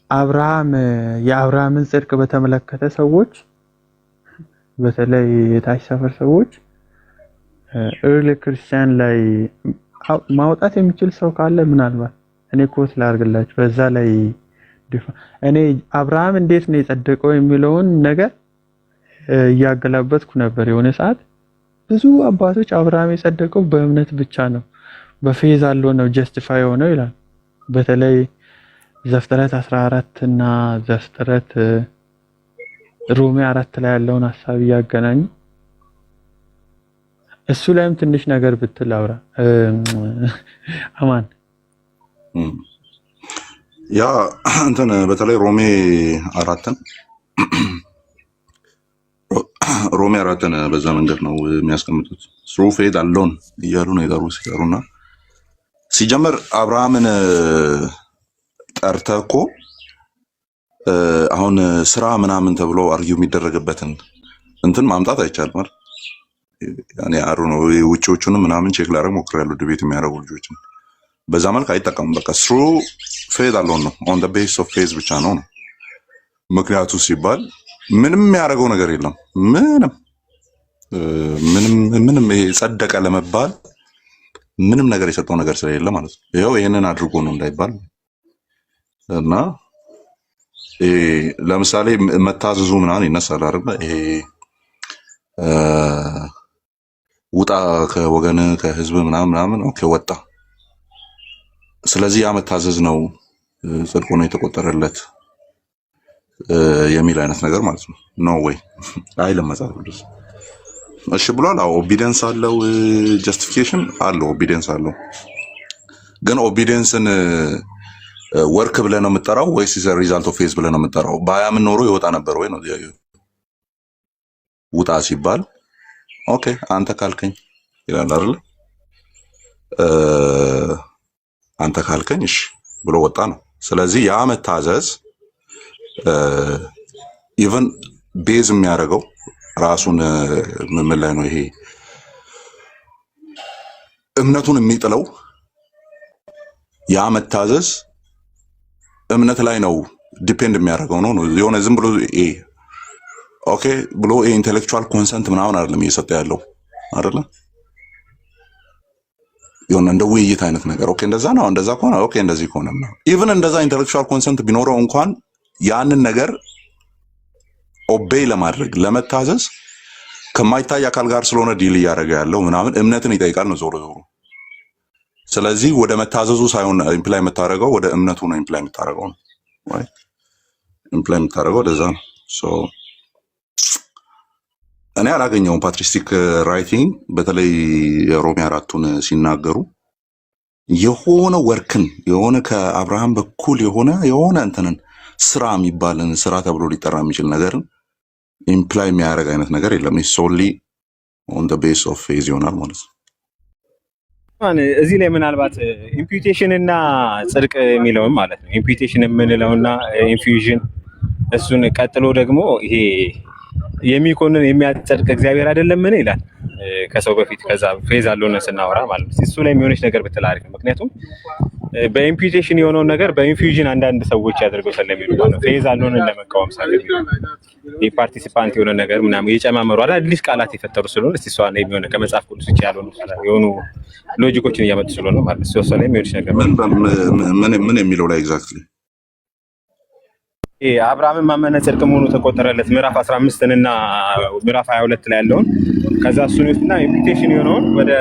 አብርሃም የአብርሃምን ጽድቅ በተመለከተ ሰዎች በተለይ የታች ሰፈር ሰዎች early ክርስቲያን ላይ ማውጣት የሚችል ሰው ካለ ምናልባት እኔ ኮት ላድርግላችሁ በዛ ላይ እኔ አብርሃም እንዴት ነው የጸደቀው የሚለውን ነገር እያገላበጥኩ ነበር የሆነ ሰዓት ብዙ አባቶች አብርሃም የጸደቀው በእምነት ብቻ ነው በፌዝ አለው ነው ጀስቲፋይ ሆነው ይላል በተለይ ዘፍጥረት 14 እና ዘፍጥረት ሮሜ 4 ላይ ያለውን ሐሳብ ያገናኙ እሱ ላይም ትንሽ ነገር ብትል አውራ አማን ያ እንትን በተለይ ሮሜ 4ን በዛ መንገድ ነው የሚያስቀምጡት ስሩ ፌድ አለውን እያሉ ነው የጠሩ ሲቀሩና ሲጀመር አብርሃምን ጠርተኮ አሁን ስራ ምናምን ተብሎ አርጊው የሚደረግበትን እንትን ማምጣት አይቻልም ማለት ያኔ አሩ ነው ውጪዎቹንም ምናምን ቼክ ላደርግ ሞክሬያለሁ ዲቤት የሚያደርጉ ልጆችን በዛ መልክ አይጠቀሙም በቃ ስሩ ፌዝ አለውን ነው ኦን ዘ ቤስ ኦፍ ፌዝ ብቻ ነው ምክንያቱ ሲባል ምንም ያደረገው ነገር የለም ምንም ይሄ ጸደቀ ለመባል ምንም ነገር የሰጠው ነገር ስለሌለ ማለት ነው ይሄው ይሄንን አድርጎ ነው እንዳይባል እና ለምሳሌ መታዘዙ ምናምን ይነሳል አይደል ይሄ ውጣ ከወገን ከህዝብ ምናምን ኦኬ ወጣ ስለዚህ ያ መታዘዝ ነው ጽድቁ ነው የተቆጠረለት የሚል አይነት ነገር ማለት ነው ኖ ዌይ አይልም መጽሐፍ ቅዱስ እሺ ብሏል አዎ ኦቢዲየንስ አለው ጀስቲፊኬሽን አለው ኦቢዲየንስ አለው ግን ኦቢዲየንስን ወርክ ብለህ ነው የምትጠራው ወይስ ኢዝ ሪዛልት ኦፍ ፌዝ ብለህ ነው የምትጠራው ባያምን ኖሮ ይወጣ ነበር ወይ ነው ውጣ ሲባል ኦኬ አንተ ካልከኝ ይላል አይደል አንተ ካልከኝ እሺ ብሎ ወጣ ነው ስለዚህ ያ መታዘዝ ኢቭን ቤዝ የሚያደርገው ራሱን ምን ላይ ነው ይሄ እምነቱን የሚጥለው ያ መታዘዝ እምነት ላይ ነው ዲፔንድ የሚያደርገው ነው የሆነ ዝም ብሎ ኦኬ ብሎ ኢንተሌክቹዋል ኮንሰንት ምናምን አይደለም እየሰጠ ያለው አይደለ የሆነ እንደ ውይይት አይነት ነገር ኦኬ እንደዛ ነው እንደዛ ከሆነ ኦኬ እንደዚህ ከሆነ ነው ኢቭን እንደዛ ኢንተሌክቹዋል ኮንሰንት ቢኖረው እንኳን ያንን ነገር ኦቤይ ለማድረግ ለመታዘዝ ከማይታይ አካል ጋር ስለሆነ ዲል እያደረገ ያለው ምናምን እምነትን ይጠይቃል ነው ዞሮ ስለዚህ ወደ መታዘዙ ሳይሆን ኢምፕላይ የምታደርገው ወደ እምነቱ ነው ኢምፕላይ የምታደርገው ነው right ኢምፕላይ የምታደርገው ለዛ ነው ሶ እኔ አላገኘውም ፓትሪስቲክ ራይቲንግ በተለይ የሮሜ 4ን ሲናገሩ የሆነ ወርክን የሆነ ከአብርሃም በኩል የሆነ እንትንን ስራ የሚባልን ስራ ተብሎ ሊጠራ የሚችል ነገርን ኢምፕላይ የሚያደርግ አይነት ነገር የለም ሶሊ ኦን ዘ ቤስ ኦፍ ፌዝ ይሆናል ማለት ነው እዚህ ላይ ምናልባት ኢምፒዩቴሽን እና ጽድቅ የሚለውን ማለት ነው ኢምፒዩቴሽን የምንለውና ኢንፊውዥን እሱን ቀጥሎ ደግሞ ይሄ የሚኮንን የሚያጸድቅ እግዚአብሔር አይደለም ምን ይላል ከሰው በፊት ከዛ ፌዝ አለውን ስናወራ ማለት ነው እሱ ላይ የሚሆነች ነገር ብትል አሪፍ ነው ምክንያቱም በኢምፒዩቴሽን የሆነውን ነገር በኢንፊውዥን አንዳንድ ሰዎች ያደርገው ስለሚሉ ማለት ነው ፌዝ አለውን ለመቃወም ሳይሆን የፓርቲሲፓንት የሆነ ነገር ምናምን እየጨማመሩ አዳዲስ ቃላት የፈጠሩ ስለሆነ እስቲ እሷ ላይ የሚሆነ ከመጽሐፍ ቅዱስ ውጪ ያልሆኑ የሆኑ ሎጂኮችን እያመጡ ስለሆነ ማለት ነው እሷ ላይ የሚሆነች ነገር ምን የሚለው ላይ ኤግዛክትሊ አብርሃምን ማመነ ጽድቅ መሆኑ ተቆጠረለት ምዕራፍ 15 እና ምዕራፍ 22 ላይ ያለውን ከዛ እሱን ውስጥና ኢምፒዩቴሽን የሆነውን ወደ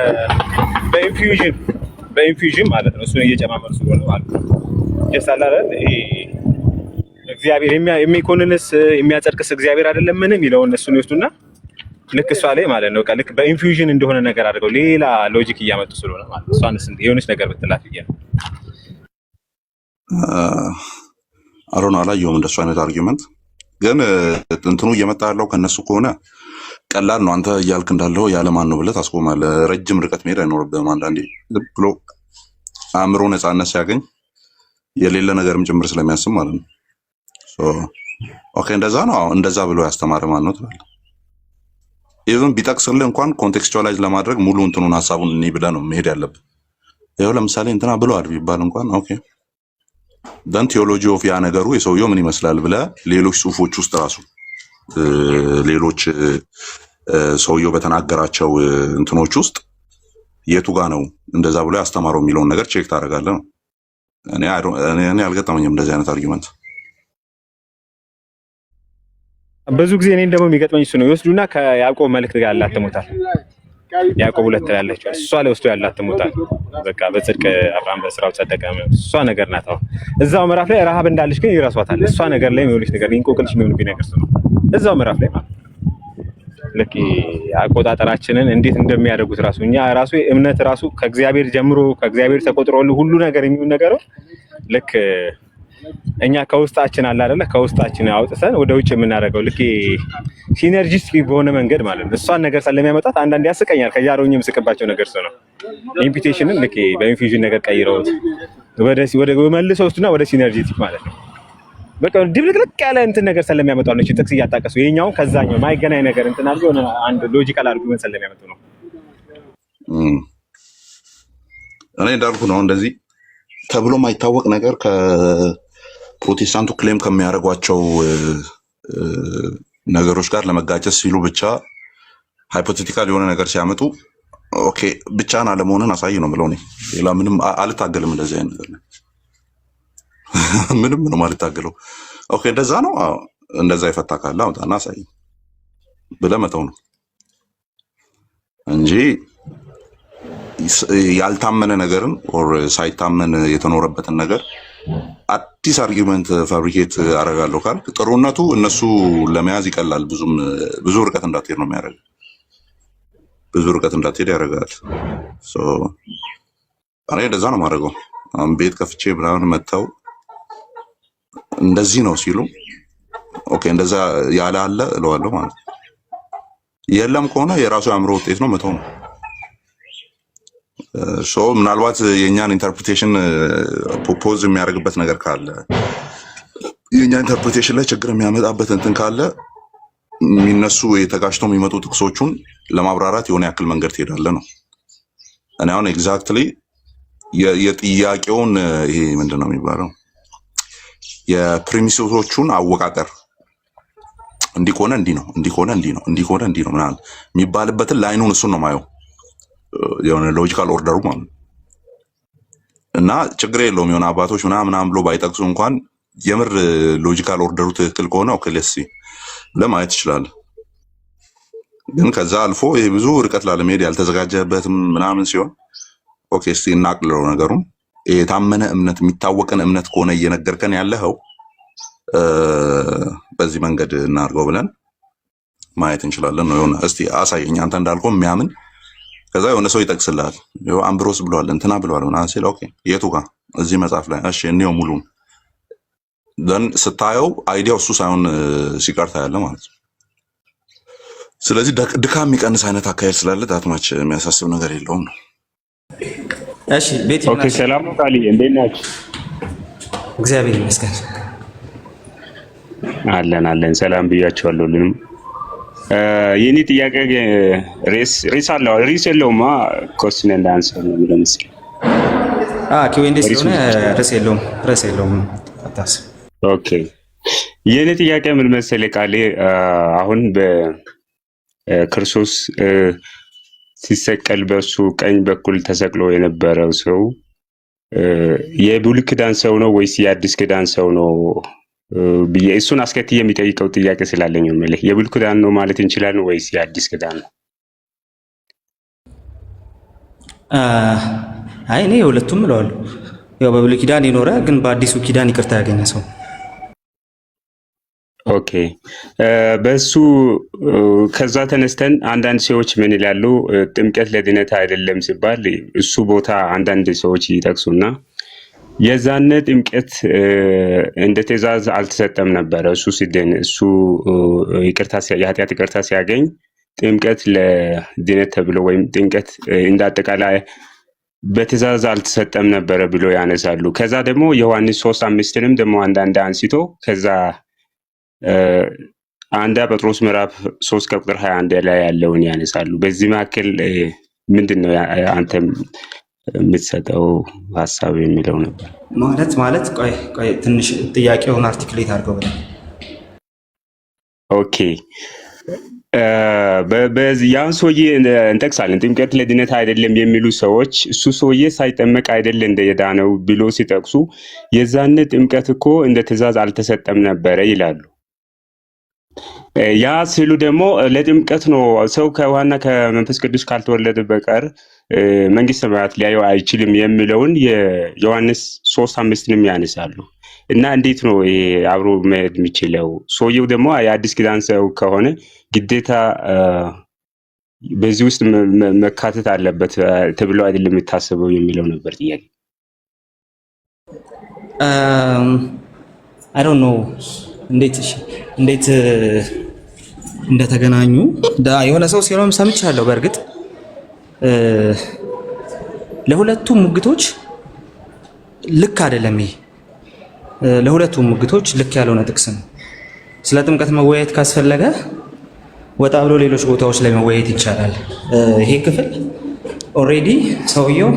በኢንፊውዥን ማለት ነው እሱን እየጨማመሩ ስለሆነ ማለት ነው ጀሳላለ እግዚአብሔር የሚኮንንስ የሚያጸድቅስ እግዚአብሔር አይደለም ምን የሚለውን እሱን ይወስዱና ልክ እሷ ላይ ማለት ነው ልክ በኢንፊውዥን እንደሆነ ነገር አድርገው ሌላ ሎጂክ እያመጡ ስለሆነ ማለት ነው እሷንስ የሆነች ነገር ብትላት ይያል አሮን አላየሁም እንደሱ አይነት አርጊውመንት ግን እንትኑ እየመጣ ያለው ከነሱ ከሆነ ቀላል ነው አንተ እያልክ እንዳለው ያለማን ነው ብለህ ታስቆማለህ ረጅም ርቀት መሄድ አይኖርብህም አንዳንዴ ብሎ አእምሮ ነፃነት ሲያገኝ የሌለ ነገርም ጭምር ስለሚያስብ ማለት ነው ሶ ኦኬ እንደዛ ነው እንደዛ ብሎ ያስተማረ ማን ነው ትላለህ ኢቭን ቢጠቅስልህ እንኳን ኮንቴክስቹዋላይዝ ለማድረግ ሙሉ እንትኑን ሐሳቡን እኔ ብለህ ነው መሄድ ያለብህ ይኸው ለምሳሌ እንትና ብለዋል ቢባል እንኳን ኦኬ ደን ቴዎሎጂ ኦፍ ያ ነገሩ የሰውየው ምን ይመስላል ብለህ ሌሎች ጽሁፎች ውስጥ ራሱ ሌሎች ሰውየው በተናገራቸው እንትኖች ውስጥ የቱ ጋ ነው እንደዛ ብሎ ያስተማረው የሚለውን ነገር ቼክ ታደርጋለህ ነው። እኔ አልገጠመኝም እንደዚህ አይነት አርጊመንት። ብዙ ጊዜ እኔን ደግሞ የሚገጥመኝ እሱ ነው። ይወስዱና ከያዕቆብ መልእክት ጋር ያላትሙታል። ያዕቆብ 2 ላይ ያለችው እሷ ላይ ወስዶ ያላትሙታል። በቃ በጽድቅ አብርሃም በስራው ጸደቀ፣ እሷ ነገር ናት። አሁን እዛው ምዕራፍ ላይ ረሃብ እንዳለች ግን ይረሷታል። እሷ ነገር ላይ የሚሆንሽ ነገር እንቆቅልሽ የሚሆንብኝ ነገር ነው እዛው ምዕራፍ ላይ ማለት ልክ አቆጣጠራችንን እንዴት እንደሚያደርጉት ራሱ እኛ ራሱ እምነት ራሱ ከእግዚአብሔር ጀምሮ ከእግዚአብሔር ተቆጥሮ ሁሉ ነገር የሚሆን ነገር ልክ እኛ ከውስጣችን አለ አይደለ ከውስጣችን አውጥተን ወደ ውጭ የምናደርገው ልክ ሲነርጂስቲክ በሆነ መንገድ ማለት ነው። እሷን ነገር ስለሚያመጣት አንዳንድ ያስቀኛል። ከጃሮኝ የምስቅባቸው ነገር ነው። ኢምፒቴሽንን ልክ በኢንፊውዥን ነገር ቀይረውት ወደ መልሰው ውስጥና ወደ ሲነርጂስቲክ ማለት ነው። በቃ ድብልቅልቅ ያለ እንትን ነገር ስለሚያመጣው ነው። ጥቅስ እያጣቀሱ የኛው ከዛኛው ማይገናኝ ነገር እንትን አድርገው አንድ ሎጂካል አርጉመንት ስለሚያመጡ ነው። እኔ እንዳልኩ ነው እንደዚህ ተብሎ የማይታወቅ ነገር ከፕሮቴስታንቱ ክሌም ከሚያደርጓቸው ነገሮች ጋር ለመጋጨት ሲሉ ብቻ ሃይፖቴቲካል የሆነ ነገር ሲያመጡ ኦኬ ብቻን አለመሆንን አሳይ ነው የምለው። እኔ ሌላ ምንም አልታገልም እንደዚህ አይነት ነገር ምንም ነው ማለት ታገለው። ኦኬ እንደዛ ነው እንደዛ ይፈታ ካለ አውጣና አሳይ ብለህ መተው ነው እንጂ ያልታመነ ነገርን ኦር ሳይታመን የተኖረበትን ነገር አዲስ አርጊመንት ፋብሪኬት አደርጋለሁ ካል ጥሩነቱ እነሱ ለመያዝ ይቀላል። ብዙ ርቀት እንዳትሄድ ነው የሚያደርገው። ብዙ ርቀት እንዳትሄድ ያደርጋል። እኔ እንደዛ ነው የማደርገው። ቤት ከፍቼ ምናምን መተው እንደዚህ ነው ሲሉ ኦኬ እንደዛ ያለ አለ እለዋለሁ ማለት ነው። የለም ከሆነ የራሱ አእምሮ ውጤት ነው መተው ነው። ምናልባት የእኛን ኢንተርፕሪቴሽን ፕሮፖዝ የሚያደርግበት ነገር ካለ የእኛ ኢንተርፕሪቴሽን ላይ ችግር የሚያመጣበት እንትን ካለ የሚነሱ የተጋጭተው የሚመጡ ጥቅሶቹን ለማብራራት የሆነ ያክል መንገድ ትሄዳለህ ነው። እኔ አሁን ኤግዛክትሊ የጥያቄውን ይሄ ምንድን ነው የሚባለው የፕሪሚሶቹን አወቃቀር እንዲኮነ እንዲ ነው እንዲኮነ እንዲ ነው እንዲኮነ እንዲ ነው ምናምን የሚባልበትን ላይኑን እሱን ነው ማየው የሆነ ሎጂካል ኦርደሩ ማለት እና ችግር የለውም። የሆነ አባቶች ምናምን ብሎ ባይጠቅሱ እንኳን የምር ሎጂካል ኦርደሩ ትክክል ከሆነ ኦኬ ለሲ ለማየት ይችላል። ግን ከዛ አልፎ ይሄ ብዙ ርቀት ላለመሄድ ያልተዘጋጀበትም ምናምን ሲሆን ኦኬ እስቲ እናቅልለው ነገሩን። የታመነ እምነት የሚታወቀን እምነት ከሆነ እየነገርከን ያለኸው በዚህ መንገድ እናድርገው ብለን ማየት እንችላለን ነው። የሆነ እስቲ አሳየኝ አንተ እንዳልከው የሚያምን ከዛ የሆነ ሰው ይጠቅስልሃል። አምብሮስ ብሏል እንትና ብሏል ምናምን ሲል ኦኬ የቱ ጋር እዚህ መጽሐፍ ላይ እሺ እኔው ሙሉን ደን ስታየው አይዲያው እሱ ሳይሆን ሲቀር ታያለህ ማለት ነው። ስለዚህ ድካም የሚቀንስ አይነት አካሄድ ስላለ ዳትማች የሚያሳስብ ነገር የለውም ነው። እሺ ቤት ኦኬ ሰላም ቃል እንዴት ናችሁ? እግዚአብሔር ይመስገን አለን ሰላም ብያችኋለሁ። ሁሉንም የኔ ጥያቄ ሬስ አለው ሬስ የለውማ ኮስቲን ኤንድ አንሰር ነው የሚለው መሰለኝ። ኪውኤንዲ ስለሆነ ሬስ የለውም አታስብ። ኦኬ የኔ ጥያቄ ምን መሰለህ ቃል አሁን በክርስቶስ ሲሰቀል በሱ ቀኝ በኩል ተሰቅሎ የነበረው ሰው የብሉይ ኪዳን ሰው ነው ወይስ የአዲስ ኪዳን ሰው ነው ብዬ እሱን አስከትዬ የሚጠይቀው ጥያቄ ስላለኝ ነው። ማለት የብሉይ ኪዳን ነው ማለት እንችላለን ወይስ የአዲስ ኪዳን ነው? አይ እኔ የሁለቱም እለዋለሁ። ያው በብሉይ ኪዳን የኖረ ግን በአዲሱ ኪዳን ይቅርታ ያገኘ ሰው። ኦኬ በሱ ከዛ ተነስተን አንዳንድ ሰዎች ምን ይላሉ? ጥምቀት ለድነት አይደለም ሲባል እሱ ቦታ አንዳንድ ሰዎች ይጠቅሱና የዛነ ጥምቀት እንደ ትእዛዝ አልተሰጠም ነበረ። እሱ ሲድን እሱ የኃጢአት ይቅርታ ሲያገኝ ጥምቀት ለድነት ተብሎ ወይም ጥምቀት እንዳጠቃላይ በትእዛዝ አልተሰጠም ነበረ ብሎ ያነሳሉ። ከዛ ደግሞ ዮሐንስ 3:5ንም ደግሞ አንዳንድ አንስቶ ከዛ አንዳ ጴጥሮስ ምዕራፍ 3 ቁጥር 21 ላይ ያለውን ያነሳሉ። በዚህ መካከል ምንድነው አንተም የምትሰጠው ሀሳብ የሚለው ነበር። ማለት ቆይ ትንሽ ጥያቄውን አርቲክሌት አድርገው። ኦኬ ያን ሰውዬ እንጠቅሳለን። ጥምቀት ለድነት አይደለም የሚሉ ሰዎች እሱ ሰውዬ ሳይጠመቅ አይደለ እንደ የዳነው ብሎ ሲጠቅሱ የዛነ ጥምቀት እኮ እንደ ትእዛዝ አልተሰጠም ነበረ ይላሉ። ያ ሲሉ ደግሞ ለጥምቀት ነው ሰው ከውሃና ከመንፈስ ቅዱስ ካልተወለደ በቀር መንግስተ ሰማያት ሊያየው አይችልም የሚለውን የዮሐንስ 3:5ንም ያነሳሉ። እና እንዴት ነው አብሮ መሄድ የሚችለው? ሰውየው ደግሞ የአዲስ ኪዳን ሰው ከሆነ ግዴታ በዚህ ውስጥ መካተት አለበት ተብሎ አይደለም የሚታሰበው የሚለው ነበር ጥያቄ። አይ ዶንት ኖ እንዴት እንደተገናኙ የሆነ ሰው ሲሆንም ሰምቻለሁ። በእርግጥ ለሁለቱም ሙግቶች ልክ አይደለም። ይሄ ለሁለቱም ሙግቶች ልክ ያልሆነ ጥቅስ ነው። ስለ ጥምቀት መወያየት ካስፈለገ ወጣ ብሎ ሌሎች ቦታዎች ላይ መወያየት ይቻላል። ይሄ ክፍል ኦልሬዲ ሰውየው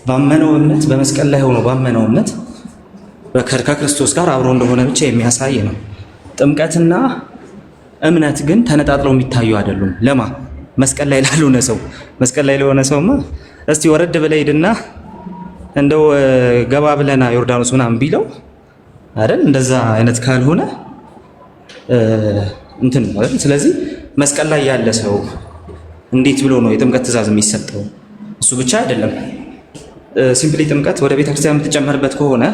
ባመነው እምነት በመስቀል ላይ ሆኖ ባመነው እምነት ከክርስቶስ ጋር አብሮ እንደሆነ ብቻ የሚያሳይ ነው። ጥምቀትና እምነት ግን ተነጣጥለው የሚታዩ አይደሉም። ለማ መስቀል ላይ ላልሆነ ሰው መስቀል ላይ ለሆነ ሰውማ እስቲ ወረድ ብለህ ሄድና እንደው ገባ ብለና ዮርዳኖስ ምናምን ቢለው አይደል? እንደዛ አይነት ካልሆነ እንትን ማለት። ስለዚህ መስቀል ላይ ያለ ሰው እንዴት ብሎ ነው የጥምቀት ትእዛዝ የሚሰጠው? እሱ ብቻ አይደለም። ሲምፕሊ ጥምቀት ወደ ቤተክርስቲያን የምትጨመርበት ከሆነ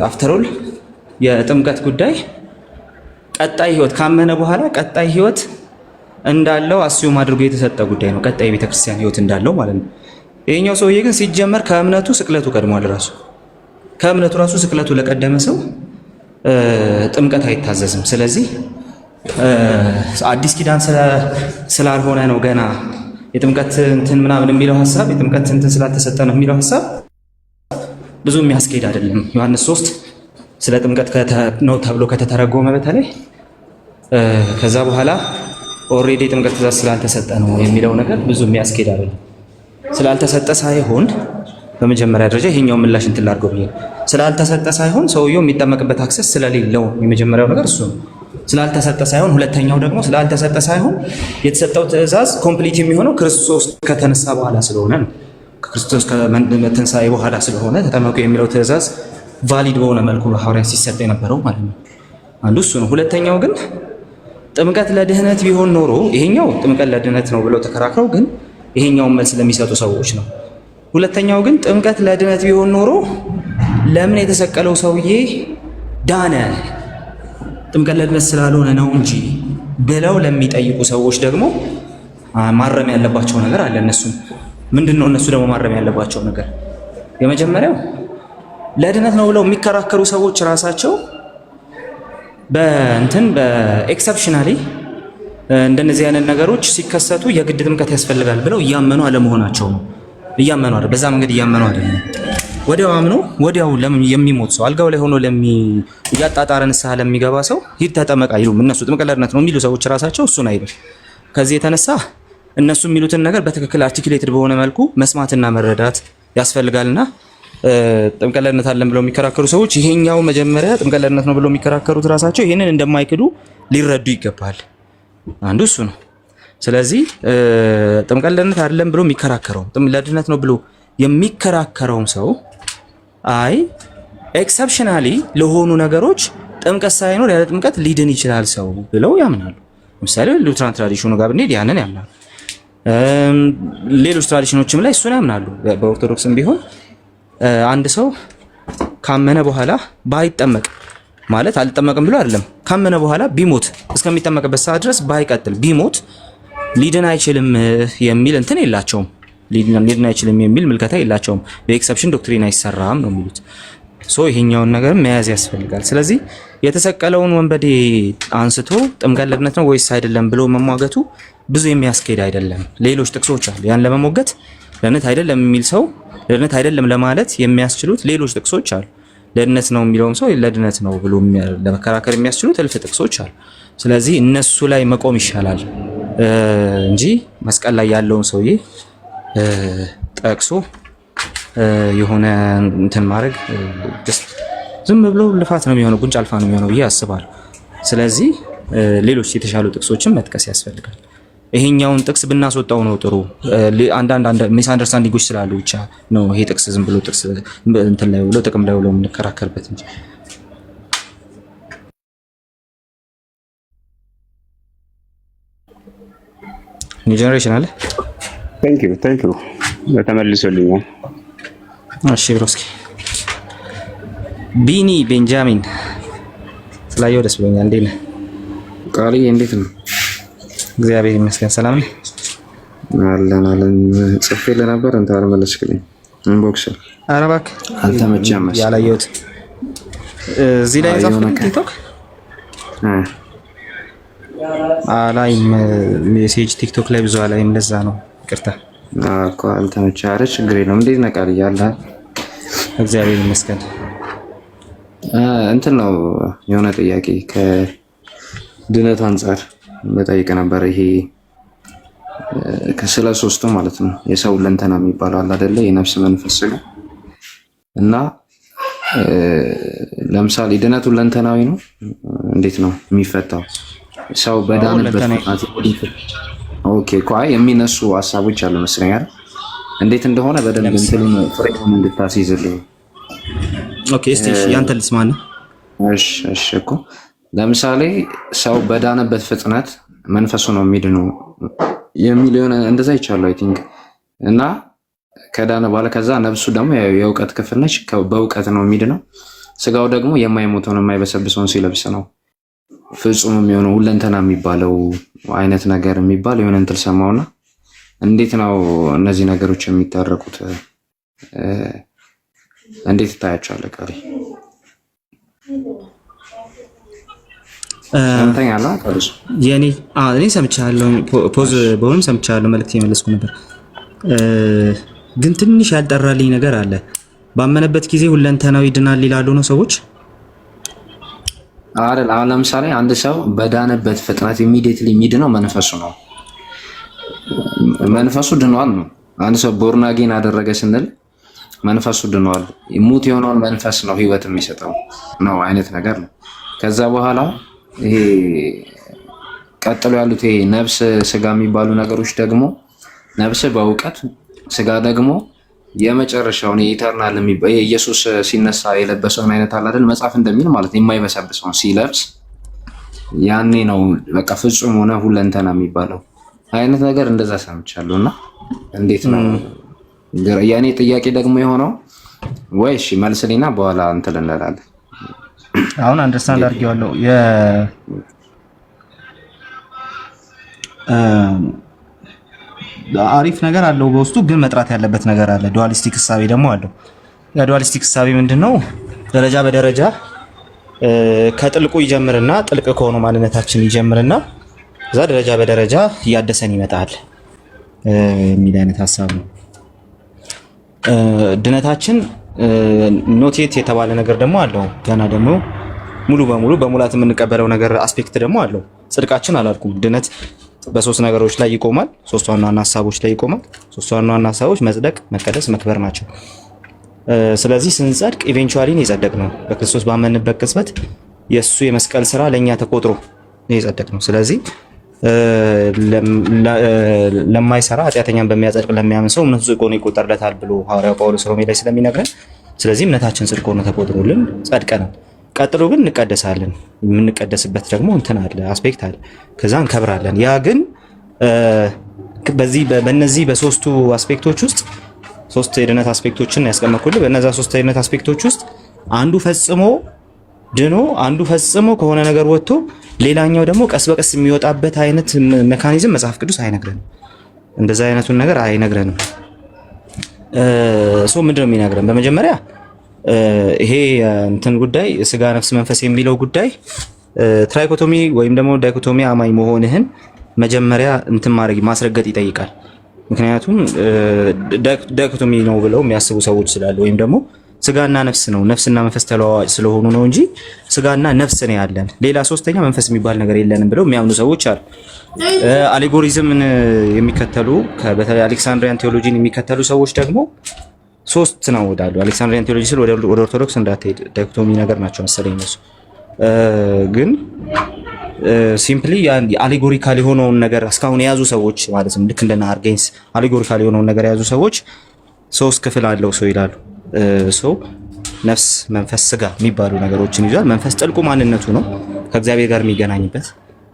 አፍተሮል የጥምቀት ጉዳይ ቀጣይ ህይወት ካመነ በኋላ ቀጣይ ህይወት እንዳለው አስዩም አድርጎ የተሰጠ ጉዳይ ነው። ቀጣይ ቤተክርስቲያን ህይወት እንዳለው ማለት ነው። ይሄኛው ሰውዬ ግን ሲጀመር ከእምነቱ ስቅለቱ ቀድሟል። ከእምነቱ ራሱ ስቅለቱ ለቀደመ ሰው ጥምቀት አይታዘዝም። ስለዚህ አዲስ ኪዳን ስላልሆነ ነው ገና የጥምቀት እንትን ምናምን የሚለው ሐሳብ የጥምቀት እንትን ስላልተሰጠ ነው የሚለው ሐሳብ ብዙ የሚያስኬድ አይደለም። ዮሐንስ 3 ስለ ጥምቀት ነው ተብሎ ከተተረጎመ በተለይ ከዛ በኋላ ኦልሬዲ የጥምቀት ትእዛዝ ስላልተሰጠ ነው የሚለው ነገር ብዙ የሚያስኬድ አይደለም። ስላልተሰጠ ሳይሆን በመጀመሪያ ደረጃ ይሄኛው ምላሽ እንትን ላድርገው ብዬ ስላልተሰጠ ሳይሆን ሰውየው የሚጠመቅበት አክሰስ ስለሌለው የመጀመሪያው ነገር እሱ ነው። ስላልተሰጠ ሳይሆን ሁለተኛው ደግሞ ስላልተሰጠ ሳይሆን የተሰጠው ትእዛዝ ኮምፕሊት የሚሆነው ክርስቶስ ከተነሳ በኋላ ስለሆነ ነው። ክርስቶስ ከትንሣኤ በኋላ ስለሆነ ተጠመቁ የሚለው ትእዛዝ ቫሊድ በሆነ መልኩ በሐዋርያት ሲሰጥ የነበረው ማለት ነው። አንዱ እሱ ነው። ሁለተኛው ግን ጥምቀት ለድህነት ቢሆን ኖሮ ይሄኛው ጥምቀት ለድህነት ነው ብለው ተከራክረው ግን ይሄኛውን መልስ ለሚሰጡ ሰዎች ነው። ሁለተኛው ግን ጥምቀት ለድህነት ቢሆን ኖሮ ለምን የተሰቀለው ሰውዬ ዳነ? ጥምቀት ለድህነት ስላልሆነ ነው እንጂ ብለው ለሚጠይቁ ሰዎች ደግሞ ማረም ያለባቸው ነገር አለ። ምንድነው? እነሱ ደግሞ ማረም ያለባቸው ነገር የመጀመሪያው ለድህነት ነው ብለው የሚከራከሩ ሰዎች ራሳቸው በኤክሰፕሽናሊ እንደነዚህ አይነት ነገሮች ሲከሰቱ የግድ ጥምቀት ያስፈልጋል ብለው እያመኑ አለመሆናቸው ነው። እያመኑ አይደል? በዛ መንገድ እያመኑ አይደለም። ወዲያው አምኖ ወዲያው የሚሞት ሰው አልጋው ላይ ሆኖ እያጣጣረ ንስሐ ለሚገባ ሰው ሂድ ተጠመቅ አይሉም እነሱ። ጥምቀት ለድህነት ነው የሚሉ ሰዎች ራሳቸው እሱን አይሉም። ከዚህ የተነሳ እነሱ የሚሉትን ነገር በትክክል አርቲኩሌትድ በሆነ መልኩ መስማትና መረዳት ያስፈልጋልና ጥምቀት ለድህነት አለን ብለው የሚከራከሩ ሰዎች ይሄኛው መጀመሪያ ጥምቀት ለድህነት ነው ብለው የሚከራከሩት ራሳቸው ይሄንን እንደማይክዱ ሊረዱ ይገባል። አንዱ እሱ ነው። ስለዚህ ጥምቀት ለድህነት አይደለም ብሎ የሚከራከረው ለድህነት ነው ብሎ የሚከራከረውም ሰው አይ ኤክሰፕሽናሊ ለሆኑ ነገሮች ጥምቀት ሳይኖር ያለ ጥምቀት ሊድን ይችላል ሰው ብለው ያምናሉ። ለምሳሌ ሉትራን ትራዲሽኑ ጋር ብንሄድ ያንን ያምናሉ። ሌሎች ትራዲሽኖችም ላይ እሱን ያምናሉ። በኦርቶዶክስም ቢሆን አንድ ሰው ካመነ በኋላ ባይጠመቅ ማለት አልጠመቅም ብሎ አይደለም። ካመነ በኋላ ቢሞት እስከሚጠመቅበት ሰዓት ድረስ ባይቀጥል ቢሞት ሊድን አይችልም የሚል እንትን የላቸውም። ሊድን አይችልም የሚል ምልከታ የላቸውም። በኤክሰፕሽን ዶክትሪን አይሰራም ነው የሚሉት። ይሄኛውን ነገር መያዝ ያስፈልጋል። ስለዚህ የተሰቀለውን ወንበዴ አንስቶ ጥምቀት ለድህነት ነው ወይስ አይደለም ብሎ መሟገቱ ብዙ የሚያስኬድ አይደለም። ሌሎች ጥቅሶች አሉ። ያን ለመሞገት ለድህነት አይደለም የሚል ሰው ለድህነት አይደለም ለማለት የሚያስችሉት ሌሎች ጥቅሶች አሉ። ለድህነት ነው የሚለውም ሰው ለድህነት ነው ብሎ ለመከራከር የሚያስችሉት እልፍ ጥቅሶች አሉ። ስለዚህ እነሱ ላይ መቆም ይሻላል እንጂ መስቀል ላይ ያለውን ሰውዬ ጠቅሶ የሆነ እንትን ማድረግ ዝም ብሎ ልፋት ነው የሚሆነው፣ ጉንጭ አልፋ ነው የሚሆነው ብዬ አስባለሁ። ስለዚህ ሌሎች የተሻሉ ጥቅሶችን መጥቀስ ያስፈልጋል። ይሄኛውን ጥቅስ ብናስወጣው ነው ጥሩ። አንዳንድ ሚስ አንደርስታንዲንጎች ስላሉ ብቻ ነው ይሄ ጥቅስ ዝም ብሎ ጥቅስ እንትን ላይ ብሎ ጥቅም ላይ ብሎ የምንከራከርበት እንጂ። ኒው ጀነሬሽን አለ። ታንክ ዩ ተመልሶልኛል። እሺ ብሮስኪ ቢኒ ቤንጃሚን ስላየው ደስ ብሎኛል። እንዴት ነህ ቃልዬ? እንዴት ነው? እግዚአብሔር ይመስገን ሰላም ነህ? አለን ጽፌልህ ነበር እንትን አልመለስክልኝ። ኢንቦክስ ኧረ እባክህ አልተመቸም መሰለኝ ያላየሁት እዚህ ላይ ጻፍኩት። ቲክቶክ አላይም ሜሴጅ ቲክቶክ ላይ ብዙ አላይም። ለዛ ነው ይቅርታ እኮ አልተመቸህ። ኧረ ችግር የለውም። እንዴት ነህ ቃልዬ? አለህ? እግዚአብሔር ይመስገን። እንትን ነው የሆነ ጥያቄ ከድነት አንጻር በጠይቅ ነበር። ይሄ ስለ ሶስቱ ማለት ነው የሰው ለንተና የሚባለው አለ አይደለ? የነፍስ መንፈስ ስጋ እና ለምሳሌ ድነቱ ለንተናዊ ነው። እንዴት ነው የሚፈታው? ሰው በዳነበት ኦኬ ቆይ የሚነሱ ሀሳቦች አሉ መስለኛል። እንዴት እንደሆነ በደንብ እንትሉን ፍሬውን እንድታስይዝልኝ። ኦኬ እስቲ ያንተ ልስማና። እሺ እኮ ለምሳሌ ሰው በዳነበት ፍጥነት መንፈሱ ነው የሚድነው የሚል የሆነ እንደዛ ይቻላል አይ ቲንክ። እና ከዳነ በኋላ ከዛ ነፍሱ ደግሞ የእውቀት ክፍል ነች፣ በእውቀት ነው የሚድነው። ስጋው ደግሞ የማይሞተውን የማይበሰብሰውን ሲለብስ ነው ፍጹም የሚሆነው ሁለንተና የሚባለው አይነት ነገር የሚባል የሆነ እንትን ሰማውና፣ እንዴት ነው እነዚህ ነገሮች የሚታረቁት? እንዴት ታያቸዋለህ ቃሪ? ሰምተኛል አታልሽ? እኔ ሰምቻለሁ፣ ፖዝ በሆነም ሰምቻለሁ፣ መልእክት የመለስኩ ነበር። ግን ትንሽ ያልጠራልኝ ነገር አለ። ባመነበት ጊዜ ሁለንተናዊ ድናል ይላሉ ነው ሰዎች አይደል? አሁን ለምሳሌ አንድ ሰው በዳነበት ፍጥነት ኢሚዲየትሊ የሚድነው መንፈሱ ነው። መንፈሱ ድኗል ነው። አንድ ሰው ቦርን አጌን አደረገ ስንል መንፈሱ ድኗል። ሙት የሆነውን መንፈስ ነው ህይወት የሚሰጠው ነው አይነት ነገር ነው። ከዛ በኋላ ይሄ ቀጥሎ ያሉት ይሄ ነፍስ ስጋ የሚባሉ ነገሮች ደግሞ ነፍስ በእውቀት ስጋ ደግሞ የመጨረሻውን ኢተርናል የሚባል ኢየሱስ ሲነሳ የለበሰውን አይነት አለ አይደል? መጽሐፍ እንደሚል ማለት የማይበሰብሰውን ሲለብስ ያኔ ነው በቃ ፍጹም ሆነ ሁለንተና የሚባለው አይነት ነገር እንደዛ ሰምቻለሁ። እና እንዴት ነው የኔ ጥያቄ ደግሞ የሆነው ወይ? እሺ መልስልኝና በኋላ እንትን እንላለን። አሁን አንደርስታንድ አድርጌዋለሁ። አሪፍ ነገር አለው በውስጡ፣ ግን መጥራት ያለበት ነገር አለ። ዱዋሊስቲክ እሳቤ ደግሞ አለው። ያ ዱዋሊስቲክ እሳቤ ምንድነው? ደረጃ በደረጃ ከጥልቁ ይጀምርና ጥልቅ ከሆነ ማንነታችን ይጀምርና እዛ ደረጃ በደረጃ እያደሰን ይመጣል የሚል አይነት ሀሳብ ነው። ድነታችን ኖቴት የተባለ ነገር ደግሞ አለው። ገና ደግሞ ሙሉ በሙሉ በሙላት የምንቀበለው ነገር አስፔክት ደግሞ አለው። ጽድቃችን አላልኩም። ድነት በሶስት ነገሮች ላይ ይቆማል። ሶስት ዋና ዋና ሀሳቦች ላይ ይቆማል። ሶስት ዋና ዋና ሀሳቦች መጽደቅ፣ መቀደስ፣ መክበር ናቸው። ስለዚህ ስንጸድቅ ኢቬንቹዋሊ ነው የጸደቅነው። በክርስቶስ ባመንበት ቅጽበት የእሱ የመስቀል ስራ ለእኛ ተቆጥሮ ነው የጸደቅነው። ስለዚህ ለማይሰራ ኃጢአተኛን በሚያጸድቅ ለሚያምን ሰው እምነቱ ጽድቅ ሆኖ ይቆጠርለታል ብሎ ሐዋርያው ጳውሎስ ሮሜ ላይ ስለሚነግረን፣ ስለዚህ እምነታችን ጽድቅ ሆኖ ተቆጥሮልን ጸድቀናል። ቀጥሎ ግን እንቀደሳለን። የምንቀደስበት ደግሞ እንትን አለ፣ አስፔክት አለ። ከዛ እንከብራለን። ያ ግን በእነዚህ በሶስቱ አስፔክቶች ውስጥ ሶስት የድነት አስፔክቶችን ያስቀመጥኩልህ። በእነዛ ሶስት የድነት አስፔክቶች ውስጥ አንዱ ፈጽሞ ድኖ አንዱ ፈጽሞ ከሆነ ነገር ወጥቶ ሌላኛው ደግሞ ቀስ በቀስ የሚወጣበት አይነት ሜካኒዝም መጽሐፍ ቅዱስ አይነግረንም። እንደዛ አይነቱን ነገር አይነግረንም። ምንድነው የሚነግረን? በመጀመሪያ ይሄ እንትን ጉዳይ ስጋ፣ ነፍስ፣ መንፈስ የሚለው ጉዳይ ትራይኮቶሚ ወይም ደግሞ ዳይኮቶሚ አማኝ መሆንህን መጀመሪያ እንትን ማስረገጥ ይጠይቃል። ምክንያቱም ዳይኮቶሚ ነው ብለው የሚያስቡ ሰዎች ስላሉ ወይም ደግሞ ስጋና ነፍስ ነው። ነፍስና መንፈስ ተለዋዋጭ ስለሆኑ ነው እንጂ ስጋና ነፍስ ነው ያለን፣ ሌላ ሶስተኛ መንፈስ የሚባል ነገር የለንም ብለው የሚያምኑ ሰዎች አሉ። አሌጎሪዝምን የሚከተሉ በተለይ አሌክሳንድሪያን ቴዎሎጂን የሚከተሉ ሰዎች ደግሞ ሶስት ነው ወዳሉ። አሌክሳንድሪያን ቴዎሎጂ ስል ወደ ኦርቶዶክስ እንዳትሄድ ዳይኮቶሚ ነገር ናቸው መሰለኝ እነሱ። ግን ሲምፕሊ አሌጎሪካል የሆነውን ነገር እስካሁን የያዙ ሰዎች ማለት ነው፣ ልክ እንደና አርጌንስ አሌጎሪካል የሆነውን ነገር የያዙ ሰዎች ሶስት ክፍል አለው ሰው ይላሉ። ሰው ነፍስ፣ መንፈስ፣ ስጋ የሚባሉ ነገሮችን ይዟል። መንፈስ ጥልቁ ማንነቱ ነው ከእግዚአብሔር ጋር የሚገናኝበት።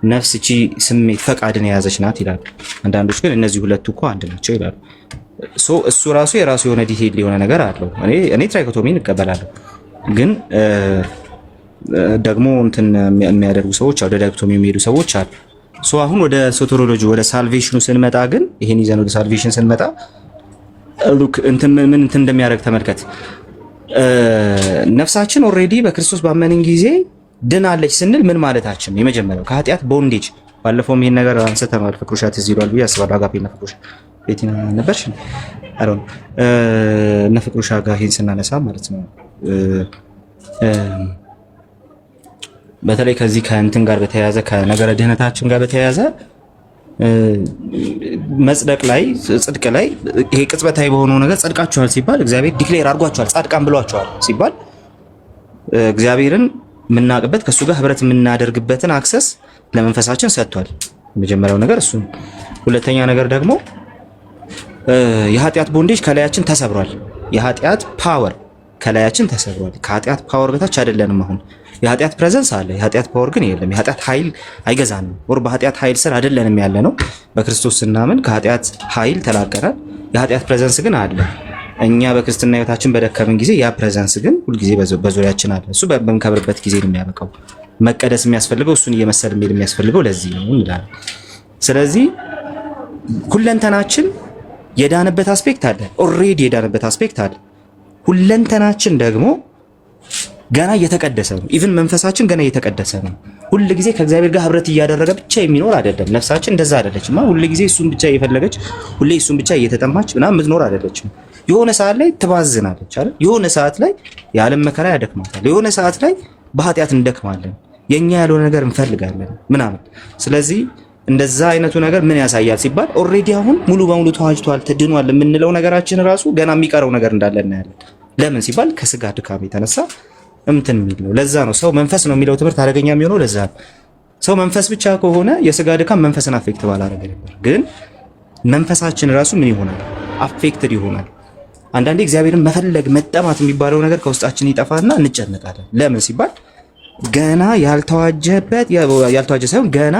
ነፍስ እቺ ስሜት ፈቃድን የያዘች ናት ይላሉ። አንዳንዶች ግን እነዚህ ሁለቱ እኮ አንድ ናቸው ይላሉ። እሱ ራሱ የራሱ የሆነ ዲቴይል የሆነ ነገር አለው። እኔ ትራይኮቶሚን እቀበላለሁ፣ ግን ደግሞ እንትን የሚያደርጉ ሰዎች ወደ ዳይኮቶሚ የሚሄዱ ሰዎች አሉ። አሁን ወደ ሶቴሮሎጂ ወደ ሳልቬሽኑ ስንመጣ ግን ይሄን ይዘን ወደ ሳልቬሽን ስንመጣ ሉክ እንትን እንደሚያደርግ ተመልከት። ነፍሳችን ኦልሬዲ በክርስቶስ ባመንን ጊዜ ድናለች ስንል ምን ማለታችን? የመጀመሪያው ከኃጢአት ቦንዴጅ፣ ባለፈውም ይሄን ነገር አንስተናል። ፍቅሩሻት እዚህ ይሏል ብዬ አስባለሁ። አጋፔና ፍቅሩሻ ቤቲና ነበርሽ አሮን እና ፍቅሩሻ ጋር ይሄን ስናነሳ ማለት ነው በተለይ ከዚህ ከእንትን ጋር በተያያዘ ከነገረ ድህነታችን ጋር በተያያዘ መጽደቅ ላይ ጽድቅ ላይ ይሄ ቅጽበታዊ በሆነው ነገር ጸድቃችኋል ሲባል እግዚአብሔር ዲክሌር አድርጓችኋል፣ ጻድቃን ብሏችኋል ሲባል እግዚአብሔርን የምናውቅበት ከእሱ ጋር ህብረት የምናደርግበትን አክሰስ ለመንፈሳችን ሰጥቷል። የመጀመሪያው ነገር እሱ። ሁለተኛ ነገር ደግሞ የኃጢአት ቦንዴጅ ከላያችን ተሰብሯል። የኃጢአት ፓወር ከላያችን ተሰብሯል። ከኃጢአት ፓወር በታች አይደለንም። አሁን የኃጢአት ፕሬዘንስ አለ፣ የኃጢአት ፓወር ግን የለም። የኃጢአት ኃይል አይገዛንም፣ ወር በኃጢአት ኃይል ስር አይደለንም ያለ ነው። በክርስቶስ ስናምን ከኃጢአት ኃይል ተላቀናል። የኃጢአት ፕሬዘንስ ግን አለ። እኛ በክርስትና ህይወታችን በደከምን ጊዜ ያ ፕሬዘንስ ግን ሁልጊዜ በዙሪያችን አለ። እሱ በምንከብርበት ጊዜ ነው የሚያበቃው። መቀደስ የሚያስፈልገው እሱን እየመሰል የሚል የሚያስፈልገው ለዚህ ነው እንላለን። ስለዚህ ሁለንተናችን የዳነበት አስፔክት አለ፣ ኦልሬዲ የዳነበት አስፔክት አለ። ሁለንተናችን ደግሞ ገና እየተቀደሰ ነው። ኢቭን መንፈሳችን ገና እየተቀደሰ ነው። ሁል ጊዜ ከእግዚአብሔር ጋር ህብረት እያደረገ ብቻ የሚኖር አይደለም። ነፍሳችን እንደዛ አይደለችም። ሁል ጊዜ እሱን ብቻ እየፈለገች ሁሌ እሱን ብቻ እየተጠማች ምናምን የምትኖር አይደለችም። የሆነ ሰዓት ላይ ትባዝናለች አይደል? የሆነ ሰዓት ላይ የዓለም መከራ ያደክማታል። የሆነ ሰዓት ላይ በኃጢአት እንደክማለን፣ የኛ ያልሆነ ነገር እንፈልጋለን ምናምን። ስለዚህ እንደዛ አይነቱ ነገር ምን ያሳያል ሲባል ኦልሬዲ አሁን ሙሉ በሙሉ ተዋጅቷል፣ ተድኗል የምንለው ነገራችን ራሱ ገና የሚቀረው ነገር እንዳለ እናያለን። ለምን ሲባል ከስጋ ድካም የተነሳ እንትን የሚል ነው። ለዛ ነው ሰው መንፈስ ነው የሚለው ትምህርት አደገኛ የሚሆነው። ለዛ ነው ሰው መንፈስ ብቻ ከሆነ የስጋ ድካም መንፈስን አፌክት ባላደረገ ነበር። ግን መንፈሳችን ራሱ ምን ይሆናል? አፌክትድ ይሆናል። አንዳንዴ እግዚአብሔርን መፈለግ መጠማት የሚባለው ነገር ከውስጣችን ይጠፋና እንጨነቃለን። ለምን ሲባል ገና ያልተዋጀ ሳይሆን ገና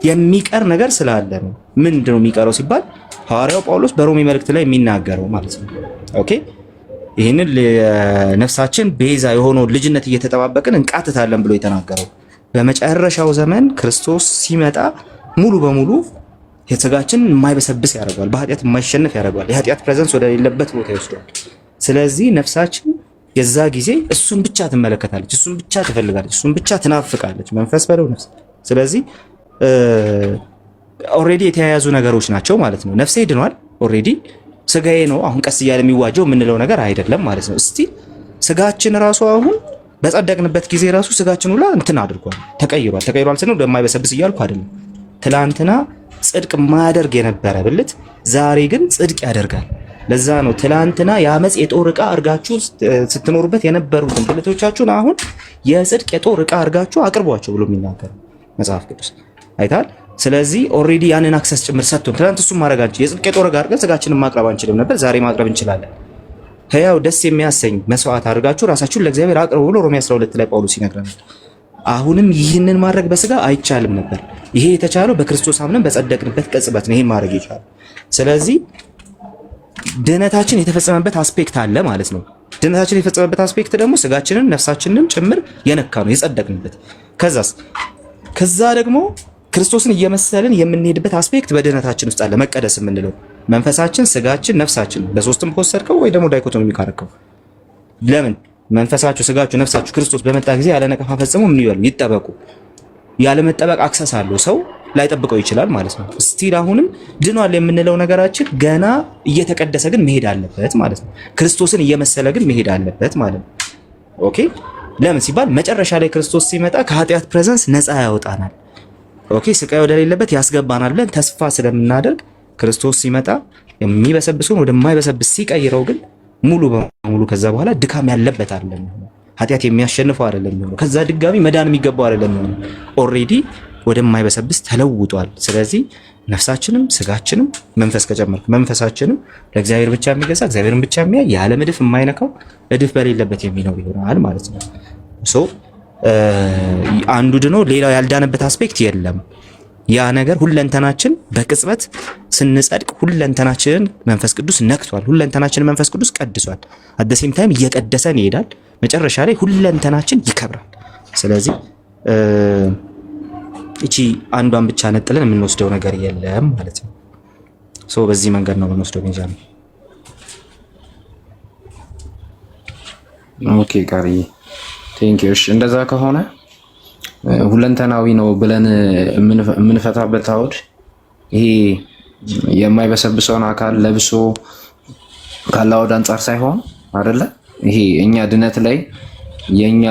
የሚቀር ነገር ስላለ ነው። ምንድን ነው የሚቀረው ሲባል ሐዋርያው ጳውሎስ በሮሜ መልእክት ላይ የሚናገረው ማለት ነው። ኦኬ ይህንን ነፍሳችን ቤዛ የሆነውን ልጅነት እየተጠባበቅን እንቃትታለን ብሎ የተናገረው በመጨረሻው ዘመን ክርስቶስ ሲመጣ ሙሉ በሙሉ የስጋችን የማይበሰብስ ያደርገዋል፣ በኃጢአት የማይሸነፍ ያደርገዋል፣ የኃጢአት ፕሬዘንስ ወደ ሌለበት ቦታ ይወስደዋል። ስለዚህ ነፍሳችን የዛ ጊዜ እሱን ብቻ ትመለከታለች፣ እሱን ብቻ ትፈልጋለች፣ እሱን ብቻ ትናፍቃለች። መንፈስ በለው ነፍስ። ስለዚህ ኦልሬዲ የተያያዙ ነገሮች ናቸው ማለት ነው። ነፍሴ ድኗል ኦልሬዲ፣ ስጋዬ ነው አሁን ቀስ እያለ የሚዋጀው የምንለው ነገር አይደለም ማለት ነው። እስቲ ስጋችን ራሱ አሁን በጸደቅንበት ጊዜ ራሱ ስጋችን ሁላ እንትን አድርጓል፣ ተቀይሯል ስንል እንደማይበሰብስ እያልኩ አይደለም። ትላንትና ጽድቅ ማያደርግ የነበረ ብልት ዛሬ ግን ጽድቅ ያደርጋል። ለዛ ነው ትላንትና የአመፅ የጦር ዕቃ አርጋችሁ ስትኖሩበት የነበሩትን ብልቶቻችሁን አሁን የጽድቅ የጦር ዕቃ አርጋችሁ አቅርቧቸው ብሎ የሚናገር መጽሐፍ ቅዱስ አይታል። ስለዚህ ኦልሬዲ ያንን አክሰስ ጭምር ሰጥቶን ትናንት እሱም ማድረግ አንችል የጽድቅ የጦር ዕቃ አድርገን ስጋችንን ማቅረብ አንችልም ነበር፣ ዛሬ ማቅረብ እንችላለን። ሕያው ደስ የሚያሰኝ መስዋዕት አድርጋችሁ ራሳችሁን ለእግዚአብሔር አቅርቡ ብሎ ሮሜ 12 ላይ ጳውሎስ ይነግረናል። አሁንም ይህንን ማድረግ በስጋ አይቻልም ነበር። ይሄ የተቻለው በክርስቶስ አምነን በጸደቅንበት ቅጽበት ነው ይሄን ማድረግ የቻለው። ስለዚህ ድህነታችን የተፈጸመበት አስፔክት አለ ማለት ነው። ድህነታችን የተፈጸመበት አስፔክት ደግሞ ስጋችንን ነፍሳችንንም ጭምር የነካ ነው የጸደቅንበት። ከዛ ደግሞ ክርስቶስን እየመሰልን የምንሄድበት አስፔክት በድህነታችን ውስጥ አለ። መቀደስ የምንለው መንፈሳችን፣ ስጋችን፣ ነፍሳችን በሶስትም ከወሰድከው ወይ ደግሞ ዳይኮቶሚ ካረከው ለምን መንፈሳችሁ፣ ስጋችሁ፣ ነፍሳችሁ ክርስቶስ በመጣ ጊዜ ያለ ነቀፋ ፈጽሞ ምን ይበሉ ይጠበቁ። ያለ መጠበቅ አክሰስ አለው ሰው ላይጠብቀው ይችላል ማለት ነው። ስቲል አሁንም ድኗል የምንለው ነገራችን ገና እየተቀደሰ ግን መሄድ አለበት ማለት ነው። ክርስቶስን እየመሰለ ግን መሄድ አለበት ማለት ነው። ኦኬ ለምን ሲባል መጨረሻ ላይ ክርስቶስ ሲመጣ ከኃጢአት ፕሬዘንስ ነፃ ያወጣናል። ኦኬ ስቃይ ወደሌለበት ያስገባናል ብለን ተስፋ ስለምናደርግ ክርስቶስ ሲመጣ የሚበሰብሱን ወደማይበሰብስ ሲቀይረው ግን ሙሉ በሙሉ ከዛ በኋላ ድካም ያለበት አይደለም፣ ኃጢአት የሚያሸንፈው አይደለም፣ ከዛ ድጋሚ መዳን የሚገባው አይደለም። ኦልሬዲ ወደማይበሰብስ ተለውጧል። ስለዚህ ነፍሳችንም ስጋችንም መንፈስ ከጨመርክ መንፈሳችንም ለእግዚአብሔር ብቻ የሚገዛ እግዚአብሔርን ብቻ የሚያይ ያለ እድፍ የማይነካው እድፍ በሌለበት የሚኖር ይሆናል ማለት ነው። ሶ አንዱ ድኖ ሌላው ያልዳነበት አስፔክት የለም። ያ ነገር ሁለንተናችን በቅጽበት ስንጸድቅ ሁለንተናችንን መንፈስ ቅዱስ ነክቷል። ሁለንተናችንን መንፈስ ቅዱስ ቀድሷል። አት ዘ ሴም ታይም እየቀደሰን ይሄዳል። መጨረሻ ላይ ሁለንተናችን ይከብራል። ስለዚህ እቺ አንዷን ብቻ ነጥለን የምንወስደው ነገር የለም ማለት ነው። ሶ በዚህ መንገድ ነው የምንወስደው ቤንጃሚን። ኦኬ ቃሪ ቴንክ ዩ። እንደዛ ከሆነ ሁለንተናዊ ነው ብለን የምንፈታበት አውድ ይሄ የማይበሰብሰውን አካል ለብሶ ካለ አውድ አንጻር ሳይሆን አይደለ? ይሄ እኛ ድነት ላይ የኛ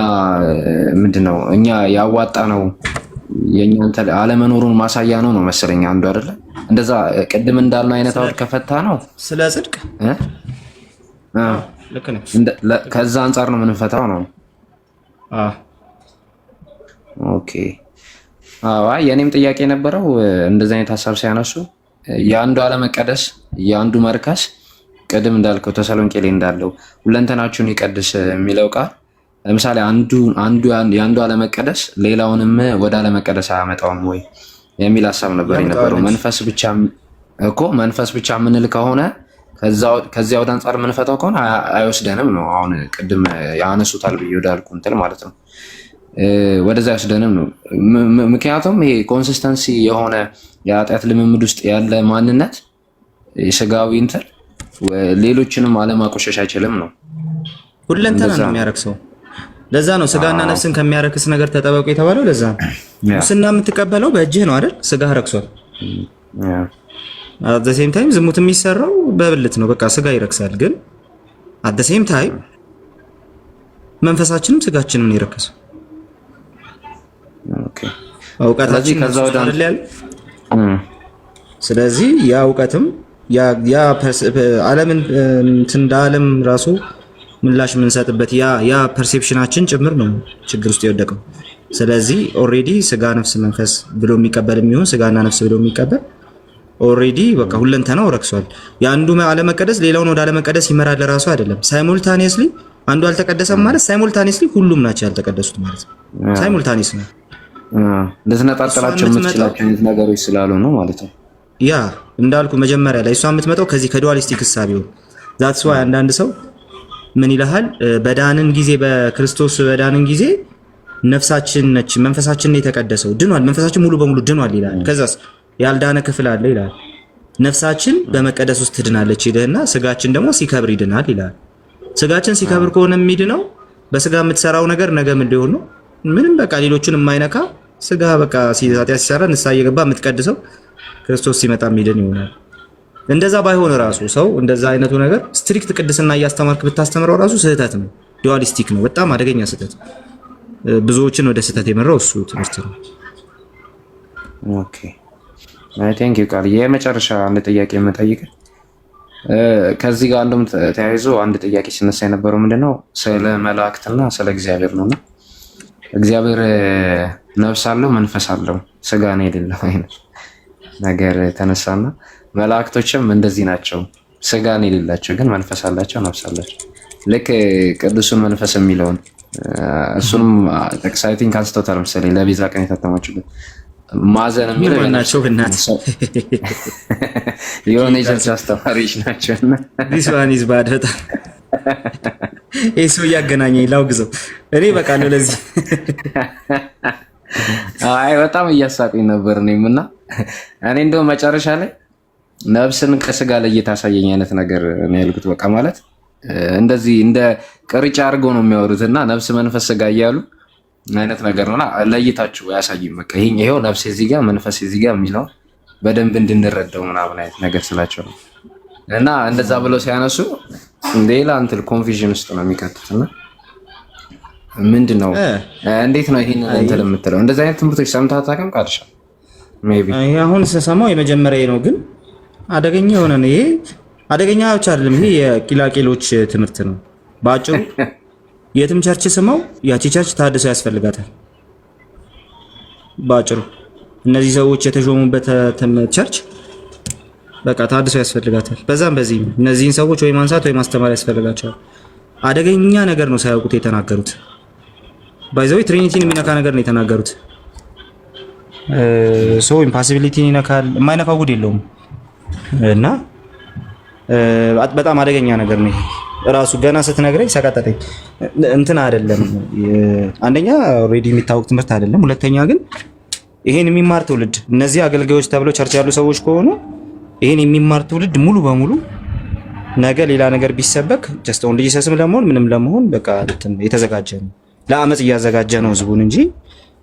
ምንድነው እኛ ያዋጣ ነው የኛ አለመኖሩን ማሳያ ነው መሰለኝ አንዱ አይደለ? እንደዛ ቅድም እንዳልነው አይነት አውድ ከፈታ ነው ስለ ጽድቅ ልክ ነው። ከዛ አንጻር ነው የምንፈታው ነው። ኦኬ አይ የኔም ጥያቄ የነበረው እንደዚህ አይነት ሐሳብ ሲያነሱ የአንዱ አለመቀደስ የአንዱ መርከስ ቅድም እንዳልከው ተሰሎንቄ ላይ እንዳለው ሁለንተናችሁን ይቀድስ የሚለው ቃል ለምሳሌ የአንዱ አለመቀደስ ሌላውንም ወደ አለመቀደስ አያመጣውም ወይ የሚል ሐሳብ ነበር የነበረው። መንፈስ ብቻ የምንል ከሆነ ከዚያ ወደ አንጻር የምንፈታው ከሆነ አይወስደንም ነው። አሁን ቅድም ያነሱታል ብዬ ወዳልኩ እንትን ማለት ነው ወደዛ አይወስደንም ነው። ምክንያቱም ይሄ ኮንሲስተንሲ የሆነ የኃጢአት ልምምድ ውስጥ ያለ ማንነት የስጋዊ እንትን ሌሎችንም አለማቆሸሽ አይችልም ነው። ሁለንተና ነው የሚያረክሰው። ለዛ ነው ስጋና ነፍስን ከሚያረክስ ነገር ተጠበቁ የተባለው። ለዛ ነው ሙስና የምትቀበለው በእጅህ ነው አይደል? ስጋህ ረክሷል። አት ዘ ሴም ታይም ዝሙት የሚሰራው በብልት ነው። በቃ ስጋ ይረክሳል። ግን አት ዘ ሴም ታይም መንፈሳችንም ስጋችንም ይረክሳል። ኦኬ እውቀታችን ከዛ ወደ አይደል ያለ። ስለዚህ ያ እውቀትም ያ ዓለምን እንደ ዓለም ራሱ ምላሽ የምንሰጥበት ያ ፐርሴፕሽናችን ጭምር ነው ችግር ውስጥ የወደቀው። ስለዚህ ኦልሬዲ ስጋ ነፍስ መንፈስ ብሎ የሚቀበል የሚሆን ስጋና ነፍስ ብሎ የሚቀበል ኦልሬዲ በቃ ሁለንተናው ረክሷል። የአንዱ አለመቀደስ ሌላውን ወደ አለመቀደስ ይመራል ራሱ አይደለም። ሳይሙልታኒየስሊ አንዱ አልተቀደሰም ማለት ሳይሙልታኒየስሊ ሁሉም ናቸው ያልተቀደሱት ማለት ነው። ሳይሙልታኒየስ ነው። ለተነጣጠላቸው የምትችላቸው ነገሮች ስላሉ ነው ማለት ነው። ያ እንዳልኩ መጀመሪያ ላይ እሷ የምትመጣው ከዚህ ከዱዋሊስቲክ እሳቤው ዛትስ ዋይ አንዳንድ ሰው ምን ይልሃል በዳንን ጊዜ በክርስቶስ በዳንን ጊዜ ነፍሳችን ነች መንፈሳችን ነው የተቀደሰው ድኗል፣ መንፈሳችን ሙሉ በሙሉ ድኗል ይላል። ከዛስ ያልዳነ ክፍል አለ ይላል። ነፍሳችን በመቀደስ ውስጥ ትድናለች ይልና ስጋችን ደግሞ ሲከብር ይድናል ይላል። ስጋችን ሲከብር ከሆነ የሚድነው በስጋ የምትሰራው ነገር ነገ ምን ሊሆን ነው? ምንም በቃ ሌሎቹን የማይነካ ስጋ በቃ ኃጢአት ሲሰራ ንስሐ እየገባ የምትቀድሰው ክርስቶስ ሲመጣ የሚድን ይሆናል። እንደዛ ባይሆን ራሱ ሰው እንደዛ አይነቱ ነገር ስትሪክት ቅድስና እያስተማርክ ብታስተምረው ራሱ ስህተት ነው። ዱዋሊስቲክ ነው፣ በጣም አደገኛ ስህተት። ብዙዎችን ወደ ስህተት የመራው እሱ ትምህርት ነው። ኦኬ ቴንክ ዩ ቃል። የመጨረሻ አንድ ጥያቄ የምጠይቅ ከዚህ ጋር አንዱም ተያይዞ አንድ ጥያቄ ሲነሳ የነበረው ምንድነው ስለ መላእክትና ስለ እግዚአብሔር ነውና እግዚአብሔር ነፍስ አለው መንፈስ አለው ስጋ ነው የሌለው አይነት ነገር ተነሳና መላእክቶችም እንደዚህ ናቸው ስጋ ነው የሌላቸው ግን መንፈስ አላቸው ነፍስ አላቸው። ልክ ቅዱሱን መንፈስ የሚለውን እሱንም ኤክሳይቲንግ አንስቶታል መሰለኝ ለቤዛ ቀን የታተማችሁበት ማዘን የሚለው ናቸው ብናት የሆነ ጀርስ አስተማሪዎች ናቸውና this one is bad በጣም እሱ ያገናኘኝ ላውግዘው እኔ በቃ ነው ለዚህ አይ በጣም እያሳቁኝ ነበር እኔምና እኔ እንደው መጨረሻ ላይ ነፍስን ከስጋ ላይ እየታሳየኝ አይነት ነገር ነው ያልኩት። በቃ ማለት እንደዚህ እንደ ቅርጫ አድርገው ነው የሚያወሩትና ነፍስ መንፈስ ስጋ እያሉ አይነት ነገር ነውና ለይታችሁ ያሳይም። በቃ ይሄው ነፍሴ እዚህ ጋር መንፈስ እዚህ ጋር የሚለው በደንብ እንድንረዳው ምናምን አይነት ነገር ስላቸው ነው። እና እንደዛ ብለው ሲያነሱ ሌላ እንትን ኮንፊዥን ውስጥ ነው የሚከቱትና ምንድነው እንዴት ነው ይሄን እንትን የምትለው? እንደዛ አይነት ትምህርቶች ሰምተህ አታውቅም? ቃልሻ ሜቢ ይሄ አሁን ስሰማው የመጀመሪያ ነው፣ ግን አደገኛ የሆነ ነው። ይሄ አደገኛ ብቻ አይደለም፣ ይሄ የቂላቂሎች ትምህርት ነው ባጭሩ። የትም ቸርች ስማው ያቺ ቸርች ታድሶ ያስፈልጋታል ባጭሩ። እነዚህ ሰዎች የተሾሙበት ቸርች በቃ ታድሶ ያስፈልጋታል። በዛም በዚህ እነዚህን ሰዎች ወይ ማንሳት ወይ ማስተማር ያስፈልጋቸዋል። አደገኛ ነገር ነው ሳያውቁት የተናገሩት። ባይዘው ትሪኒቲን የሚነካ ነገር ነው የተናገሩት። ሶ ኢምፖሲቢሊቲን ይነካል፣ የማይነካው ጉድ የለውም። እና በጣም አደገኛ ነገር ነው። ራሱ ገና ስትነግረኝ ሰቀጠጠኝ። እንትን አይደለም፣ አንደኛ ኦልሬዲ የሚታወቅ ትምህርት አይደለም። ሁለተኛ ግን ይሄን የሚማር ትውልድ እነዚህ አገልጋዮች ተብለው ቸርች ያሉ ሰዎች ከሆኑ ይሄን የሚማር ትውልድ ሙሉ በሙሉ ነገ ሌላ ነገር ቢሰበክ ጀስት ኦንሊ ጂሰስም ለመሆን ምንም ለመሆን በቃ የተዘጋጀ ነው። ለአመጽ እያዘጋጀ ነው ህዝቡን እንጂ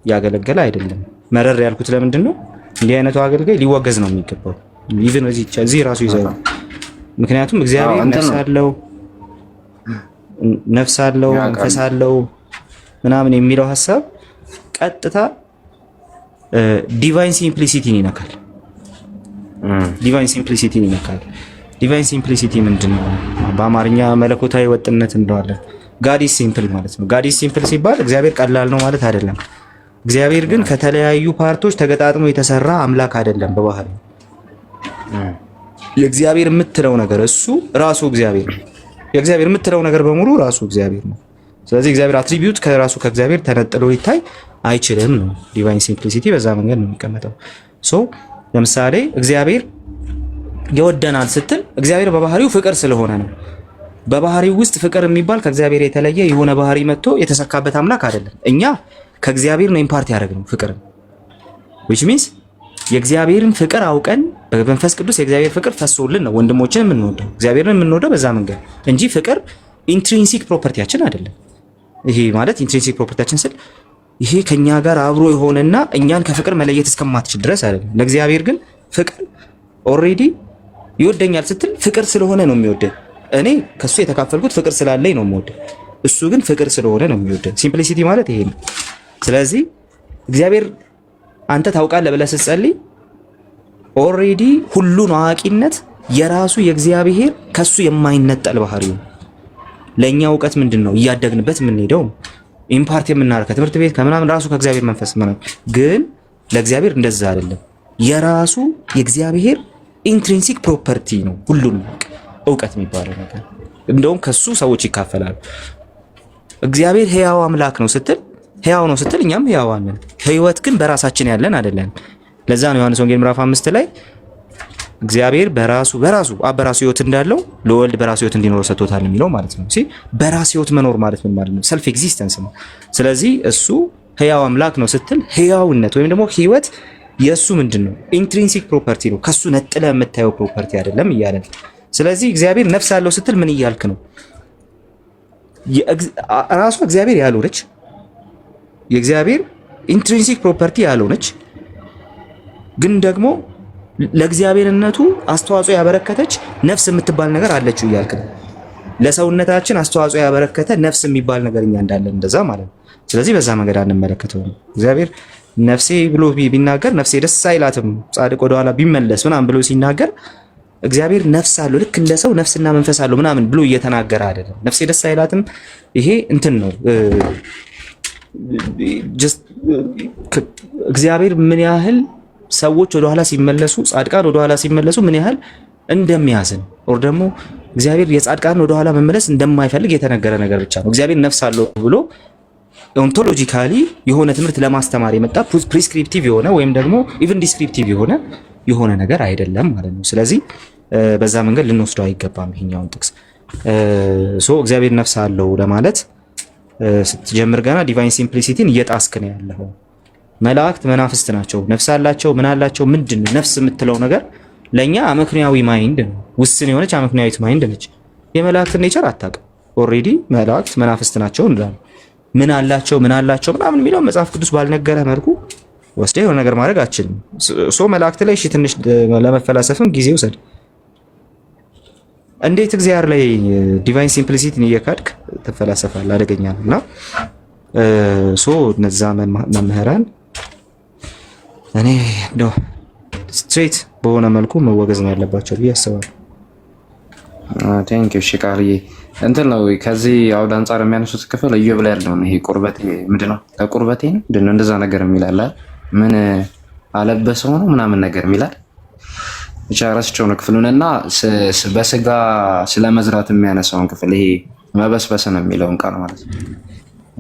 ያገለገለ አይደለም። መረር ያልኩት ለምንድን ነው እንዲህ አይነቱ አገልጋይ ሊወገዝ ነው የሚገባው። ኢቭን እዚህ ራሱ ይዘው ምክንያቱም እግዚአብሔር ነፍስ አለው መንፈስ አለው ምናምን የሚለው ሐሳብ ቀጥታ ዲቫይን ሲምፕሊሲቲን ይነካል። ዲቫይን ሲምፕሊሲቲ ምንድነው? በአማርኛ መለኮታዊ ወጥነት እንደዋለን። ጋድ ኢዝ ሲምፕል ማለት ነው። ጋድ ኢዝ ሲምፕል ሲባል እግዚአብሔር ቀላል ነው ማለት አይደለም። እግዚአብሔር ግን ከተለያዩ ፓርቶች ተገጣጥሞ የተሰራ አምላክ አይደለም። በባህሪ የእግዚአብሔር የምትለው ነገር እሱ ራሱ እግዚአብሔር ነው። የእግዚአብሔር የምትለው ነገር በሙሉ ራሱ እግዚአብሔር ነው። ስለዚህ እግዚአብሔር አትሪቢዩት ከራሱ ከእግዚአብሔር ተነጥሎ ይታይ አይችልም ነው። ዲቫይን ሲምፕሊሲቲ በዛ መንገድ ነው የሚቀመጠው። ሶ ለምሳሌ እግዚአብሔር ይወደናል ስትል እግዚአብሔር በባህሪው ፍቅር ስለሆነ ነው። በባህሪው ውስጥ ፍቅር የሚባል ከእግዚአብሔር የተለየ የሆነ ባህሪ መጥቶ የተሰካበት አምላክ አይደለም። እኛ ከእግዚአብሔር ነው ኢምፓርት ያደረግነው ፍቅርን which means የእግዚአብሔርን ፍቅር አውቀን በመንፈስ ቅዱስ የእግዚአብሔር ፍቅር ፈሶልን ነው ወንድሞችን የምንወደው እግዚአብሔርን የምንወደው በዛ መንገድ እንጂ ፍቅር ኢንትሪንሲክ ፕሮፐርቲያችን አይደለም። ይሄ ማለት ኢንትሪንሲክ ፕሮፐርቲያችን ስል ይሄ ከኛ ጋር አብሮ የሆነና እኛን ከፍቅር መለየት እስከማትችል ድረስ አይደለም። ለእግዚአብሔር ግን ፍቅር ኦልሬዲ ይወደኛል ስትል ፍቅር ስለሆነ ነው የሚወደው። እኔ ከሱ የተካፈልኩት ፍቅር ስላለኝ ነው የምወደው፣ እሱ ግን ፍቅር ስለሆነ ነው የሚወደው። ሲምፕሊሲቲ ማለት ይሄ ነው። ስለዚህ እግዚአብሔር አንተ ታውቃለህ ብለህ ስትጸልይ ኦልሬዲ ሁሉን አዋቂነት የራሱ የእግዚአብሔር ከሱ የማይነጠል ባህሪው ነው። ለኛ እውቀት ምንድነው እያደግንበት የምንሄደው ኢምፓርት የምናደርገው ከትምህርት ቤት ከምናምን ራሱ ከእግዚአብሔር መንፈስ ምናምን። ግን ለእግዚአብሔር እንደዛ አይደለም። የራሱ የእግዚአብሔር ኢንትሪንሲክ ፕሮፐርቲ ነው ሁሉን እውቀት የሚባለው ነገር። እንደውም ከሱ ሰዎች ይካፈላሉ። እግዚአብሔር ሕያው አምላክ ነው ስትል ሕያው ነው ስትል እኛም ሕያዋን ነን። ህይወት ግን በራሳችን ያለን አይደለም። ለዛ ነው ዮሐንስ ወንጌል ምዕራፍ 5 ላይ እግዚአብሔር በራሱ አብ በራሱ ህይወት እንዳለው ለወልድ በራሱ ህይወት እንዲኖረው ሰጥቶታል የሚለው ማለት ነው። እሺ በራሱ ህይወት መኖር ማለት ምን ማለት ነው? ሰልፍ ኤግዚስተንስ ነው። ስለዚህ እሱ ሕያው አምላክ ነው ስትል ሕያውነት ወይም ደግሞ ህይወት የሱ ምንድነው? ኢንትሪንሲክ ፕሮፐርቲ ነው። ከሱ ነጥለ የምታየው ፕሮፐርቲ አይደለም እያለ። ስለዚህ እግዚአብሔር ነፍስ አለው ስትል ምን እያልክ ነው? ራሱ እግዚአብሔር ያልሆነች የእግዚአብሔር ኢንትሪንሲክ ፕሮፐርቲ ያልሆነች ግን ደግሞ ለእግዚአብሔርነቱ አስተዋጽኦ ያበረከተች ነፍስ የምትባል ነገር አለችው እያልክ ነው። ለሰውነታችን አስተዋጽኦ ያበረከተ ነፍስ የሚባል ነገር እኛ እንዳለን እንደዛ ማለት ነው። ስለዚህ በዛ መንገድ አንመለከተው። እግዚአብሔር ነፍሴ ብሎ ቢናገር ነፍሴ ደስ አይላትም ጻድቅ ወደኋላ ቢመለስ ምናምን ብሎ ሲናገር እግዚአብሔር ነፍስ አለው ልክ እንደ ሰው ነፍስና መንፈስ አለው ምናምን ብሎ እየተናገረ አይደለም። ነፍሴ ደስ አይላትም ይሄ እንትን ነው። እግዚአብሔር ምን ያህል ሰዎች ወደኋላ ሲመለሱ ጻድቃን ወደኋላ ሲመለሱ ምን ያህል እንደሚያዝን ኦር ደግሞ እግዚአብሔር የጻድቃን ወደኋላ መመለስ እንደማይፈልግ የተነገረ ነገር ብቻ ነው። እግዚአብሔር ነፍስ አለው ብሎ ኦንቶሎጂካሊ የሆነ ትምህርት ለማስተማር የመጣ ፕሪስክሪፕቲቭ የሆነ ወይም ደግሞ ኢቭን ዲስክሪፕቲቭ የሆነ ነገር አይደለም ማለት ነው። ስለዚህ በዛ መንገድ ልንወስደው አይገባም ይሄኛውን ጥቅስ። እግዚአብሔር ነፍስ አለው ለማለት ስትጀምር ገና ዲቫይን ሲምፕሊሲቲን እየጣስክ ነው ያለው። መላእክት መናፍስት ናቸው፣ ነፍስ አላቸው፣ ምን አላቸው? ምንድን ነፍስ የምትለው ነገር ለኛ አመክንያዊ ማይንድ ነው። ውስን የሆነች አመክንያዊት ማይንድ ነች። የመላእክት ኔቸር አታውቅም። ኦልሬዲ መላእክት መናፍስት ናቸው እንላለን። ምን አላቸው ምናምን የሚለው መጽሐፍ ቅዱስ ባልነገረ መልኩ ወስደህ የሆነ ነገር ማድረግ አትችልም። ሶ መላእክት ላይ እሺ ትንሽ ለመፈላሰፍም ጊዜ ውሰድ። እንዴት እግዚአብሔር ላይ ዲቫይን ሲምፕሊሲቲን እየካድክ ትፈላሰፋለህ? አደገኛ ነው። እና ሶ እነዛ መምህራን እኔ እንደው ስትሬት በሆነ መልኩ መወገዝ ነው ያለባቸው ብዬ አስባለሁ። ቴንክ ዩ ቃልዬ። እንትን ነው ከዚህ አውድ አንጻር የሚያነሱት ክፍል እዮብ ላይ ያለውን ይሄ ቁርበቴ ምንድን ነው ለቁርበቴ ነው ምንድን ነው እንደዛ ነገር የሚላል ምን አለበሰው ነው ምናምን ነገር የሚላል ብቻ ረስቸው ነው ክፍሉን እና በስጋ ስለመዝራት የሚያነሳውን ክፍል ይሄ መበስበስ ነው የሚለውን ቃል ማለት ነው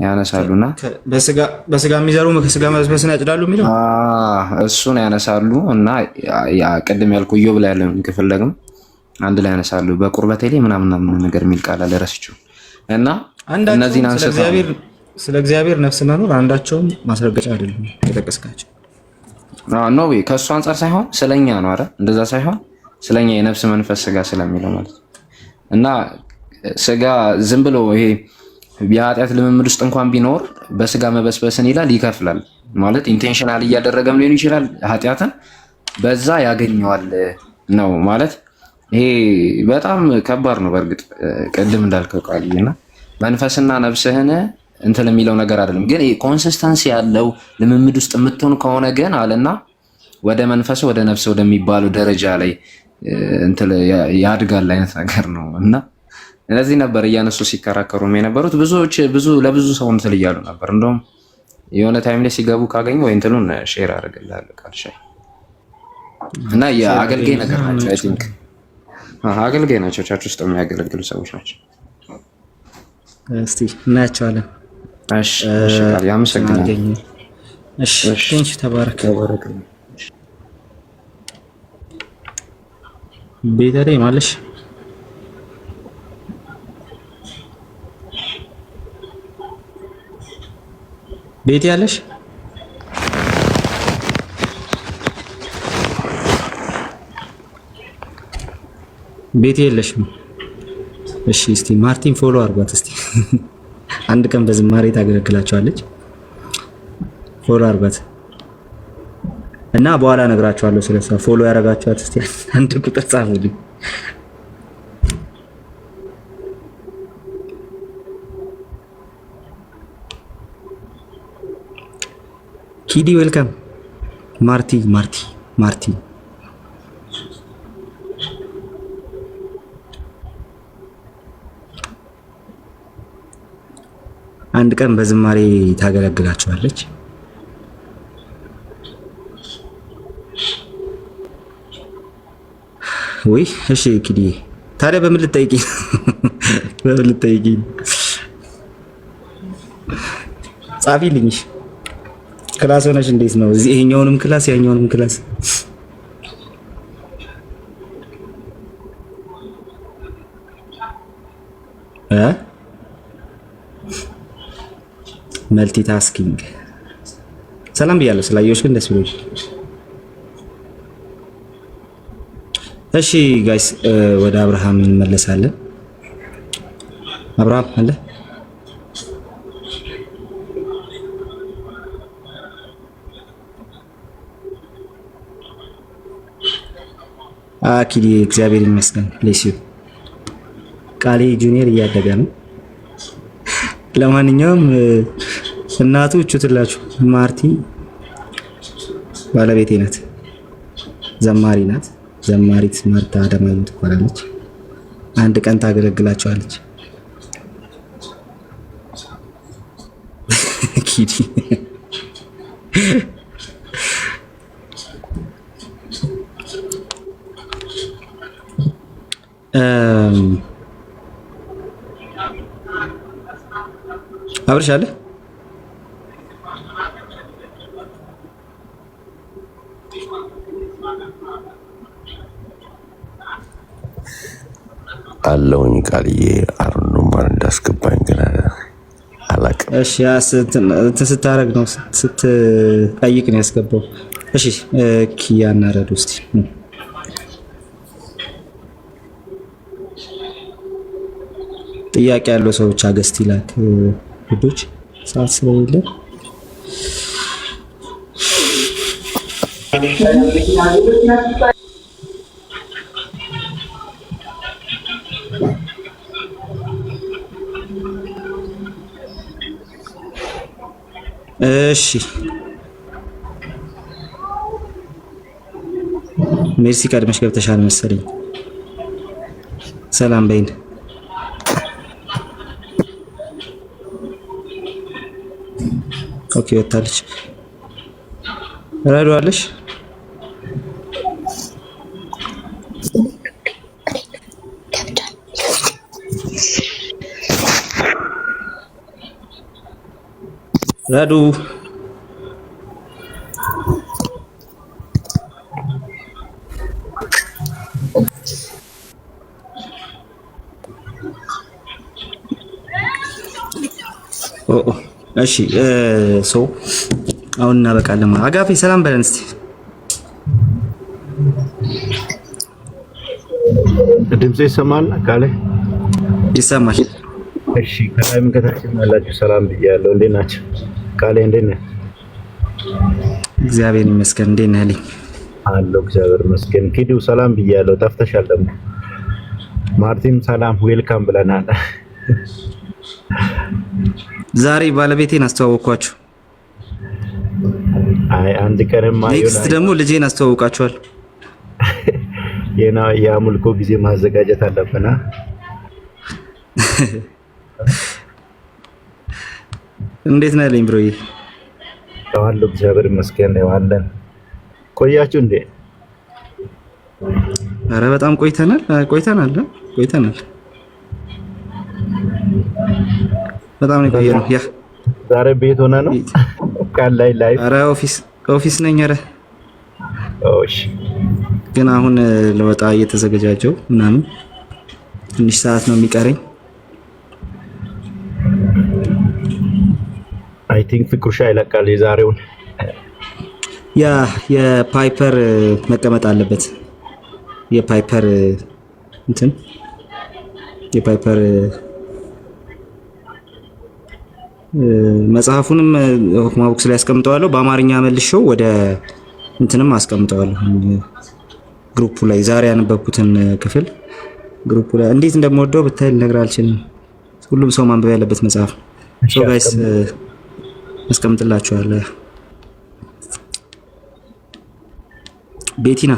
ያነሳሉና በስጋ የሚዘሩ ከስጋ መበስበስን ያጭዳሉ የሚለው እሱን ያነሳሉ። እና ያ ቅድም ያልኩ እዮብ ላይ ያለውን ክፍል ደግሞ አንድ ላይ ያነሳሉ። በቁርበቴ ላይ ምናምን ነገር የሚል ቃል አለ ረስቸው እና እነዚህን አንስተው ስለ እግዚአብሔር ነፍስ መኖር አንዳቸውም ማስረገጫ አይደለም የተጠቀስካቸው። ኖ ወይ ከእሱ አንጻር ሳይሆን ስለኛ ነው አይደል? እንደዛ ሳይሆን ስለኛ የነፍስ መንፈስ ስጋ ስለሚለው ማለት ነው። እና ስጋ ዝም ብሎ ይሄ የኃጢአት ልምምድ ውስጥ እንኳን ቢኖር በስጋ መበስበስን ይላል ይከፍላል ማለት ኢንቴንሽናል እያደረገም ሊሆን ይችላል ኃጢአትን በዛ ያገኘዋል ነው ማለት። ይሄ በጣም ከባድ ነው በእርግጥ ቅድም እንዳልከው ቃልና መንፈስና ነፍስህን እንትን የሚለው ነገር አይደለም። ግን ኮንሲስተንሲ ያለው ልምምድ ውስጥ የምትሆን ከሆነ ግን አለና ወደ መንፈስ ወደ ነፍስ ወደሚባለው ደረጃ ላይ እንትን ያድጋል አይነት ነገር ነው። እና እነዚህ ነበር እያነሱ ሲከራከሩ የነበሩት ለብዙ ሰው እንትን እያሉ ነበር። እንደውም የሆነ ታይም ላይ ሲገቡ ካገኙ ወይ እንትኑን ሼር አድርግልሃለሁ ካልሻይ እና የአገልጋይ ነገር ናቸው። አይ ቲንክ አገልጋይ ናቸው፣ ቸርች ውስጥ የሚያገለግሉ ሰዎች ናቸው። እስቲ እናያቸዋለን። እሺ ያመሰግናል። እሺ ቴንክ ዩ ተባረክ። ቤተ ላይ ማለሽ ቤት ያለሽ ቤት የለሽም? እሺ እስቲ ማርቲን ፎሎ አርጓት እስቲ አንድ ቀን በዝማሬ ታገለግላቸዋለች። ፎሎ አርጓት እና በኋላ እነግራቸዋለሁ ስለሷ። ፎሎ ያረጋችኋት እስቲ አንድ ቁጥር ጻፉልኝ። ኪዲ ዌልካም። ማርቲ አንድ ቀን በዝማሬ ታገለግላችኋለች። ወይ እሺ ኪዲ ታዲያ በምን ልትጠይቂ ጻፊልኝ። ክላስ ሆነሽ እንዴት ነው? እዚህ ይሄኛውንም ክላስ ያኛውንም ክላስ መልቲታስኪንግ ሰላም ብያለሁ። ስላየሁሽ ግን ደስ ብሎኝ። እሺ ጋይስ ወደ አብርሃም እንመለሳለን። አብርሃም አለ? አኪዲ እግዚአብሔር ይመስገን። ሌሲዮ ቃሌ ጁኒየር እያደገ ነው። ለማንኛውም እናቱ እቹትላችሁ ማርቲ ባለቤቴ ናት፣ ዘማሪ ናት። ዘማሪት ማርታ አደማዩ ትባላለች። አንድ ቀን ታገለግላችኋለች። ኪዲ አብርሽ አለ አለውኝ ቃልዬ አሩን ማን እንዳስገባኝ ግን አላውቅም። እሺ ስታረግ ነው ስትጠይቅ ነው ያስገባው። እሺ ኪያና ረዱ እስቲ ጥያቄ ያለው ሰዎች አገስት ይላክ ውዶች። ሰዓት ስለሌለ እሺ ሜርሲ ቀድመሽ ገብተሻል መሰለኝ። ሰላም በይን። ኦኬ ወጣለች። ረዷለሽ ረዱ እሺ ሰው አሁን እናበቃለን። አጋፌ ሰላም በለን እስቲ። ድምጽ ይሰማል? ቃሌ ይሰማል? እሺ ከላይም ከታችም ያላችሁ ሰላም ብያለሁ። እንዴት ናችሁ? ቃሌ እንዴት ነህ? እግዚአብሔር ይመስገን። እንዴት ነህ ልኝ? አለሁ እግዚአብሔር ይመስገን። ኪዱ ሰላም ብያለሁ። ጠፍተሻል ደግሞ። ማርቲም ሰላም ዌልካም ብለናል። ዛሬ ባለቤቴን አስተዋወቅኳችሁ። አይ አንድ ቀንም ኔክስት ደግሞ ልጄን አስተዋውቃችኋል። የአምልኮ ጊዜ ማዘጋጀት አለብና እንዴት ነህ ልኝ ብሮዬ? አለሁ እግዚአብሔር ይመስገን። አለን። ቆያችሁ እንዴ? ኧረ በጣም ቆይተናል። በጣም ነው የቆየነው። ያ ዛሬ ቤት ሆነ ነው ቃል ላይ ላይቭ? ኧረ ኦፊስ ነኝ። ኧረ እሺ። ግን አሁን ለወጣ እየተዘገጃጀው ምናምን ትንሽ ሰዓት ነው የሚቀረኝ። አይ ቲንክ ፍቅሩሻ ይለቃል የዛሬውን። ያ የፓይፐር መቀመጥ አለበት። የፓይፐር እንትን የፓይፐር መጽሐፉንም ቦክስ ላይ አስቀምጠዋለሁ። በአማርኛ መልሼው ወደ እንትንም አስቀምጠዋለሁ ግሩፑ ላይ ዛሬ ያነበብኩትን ክፍል ግሩፑ ላይ እንዴት እንደምወደው ብታይ ልነግርህ አልችልም። ሁሉም ሰው ማንበብ ያለበት መጽሐፍ ሶ ጋይስ አስቀምጥላችኋለሁ። ቤቲና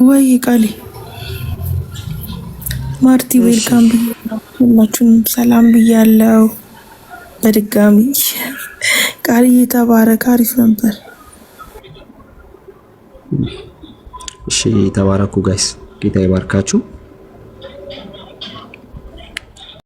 ወይ ቃሌ ማርቲ ዌልካም ብያለሁ። ሁላችሁንም ሰላም ብያለሁ። በድጋሚ ቃልዬ ተባረክ። አሪፍ ነበር። እሺ ተባረኩ ጋይስ። ጌታ ይባርካችሁ።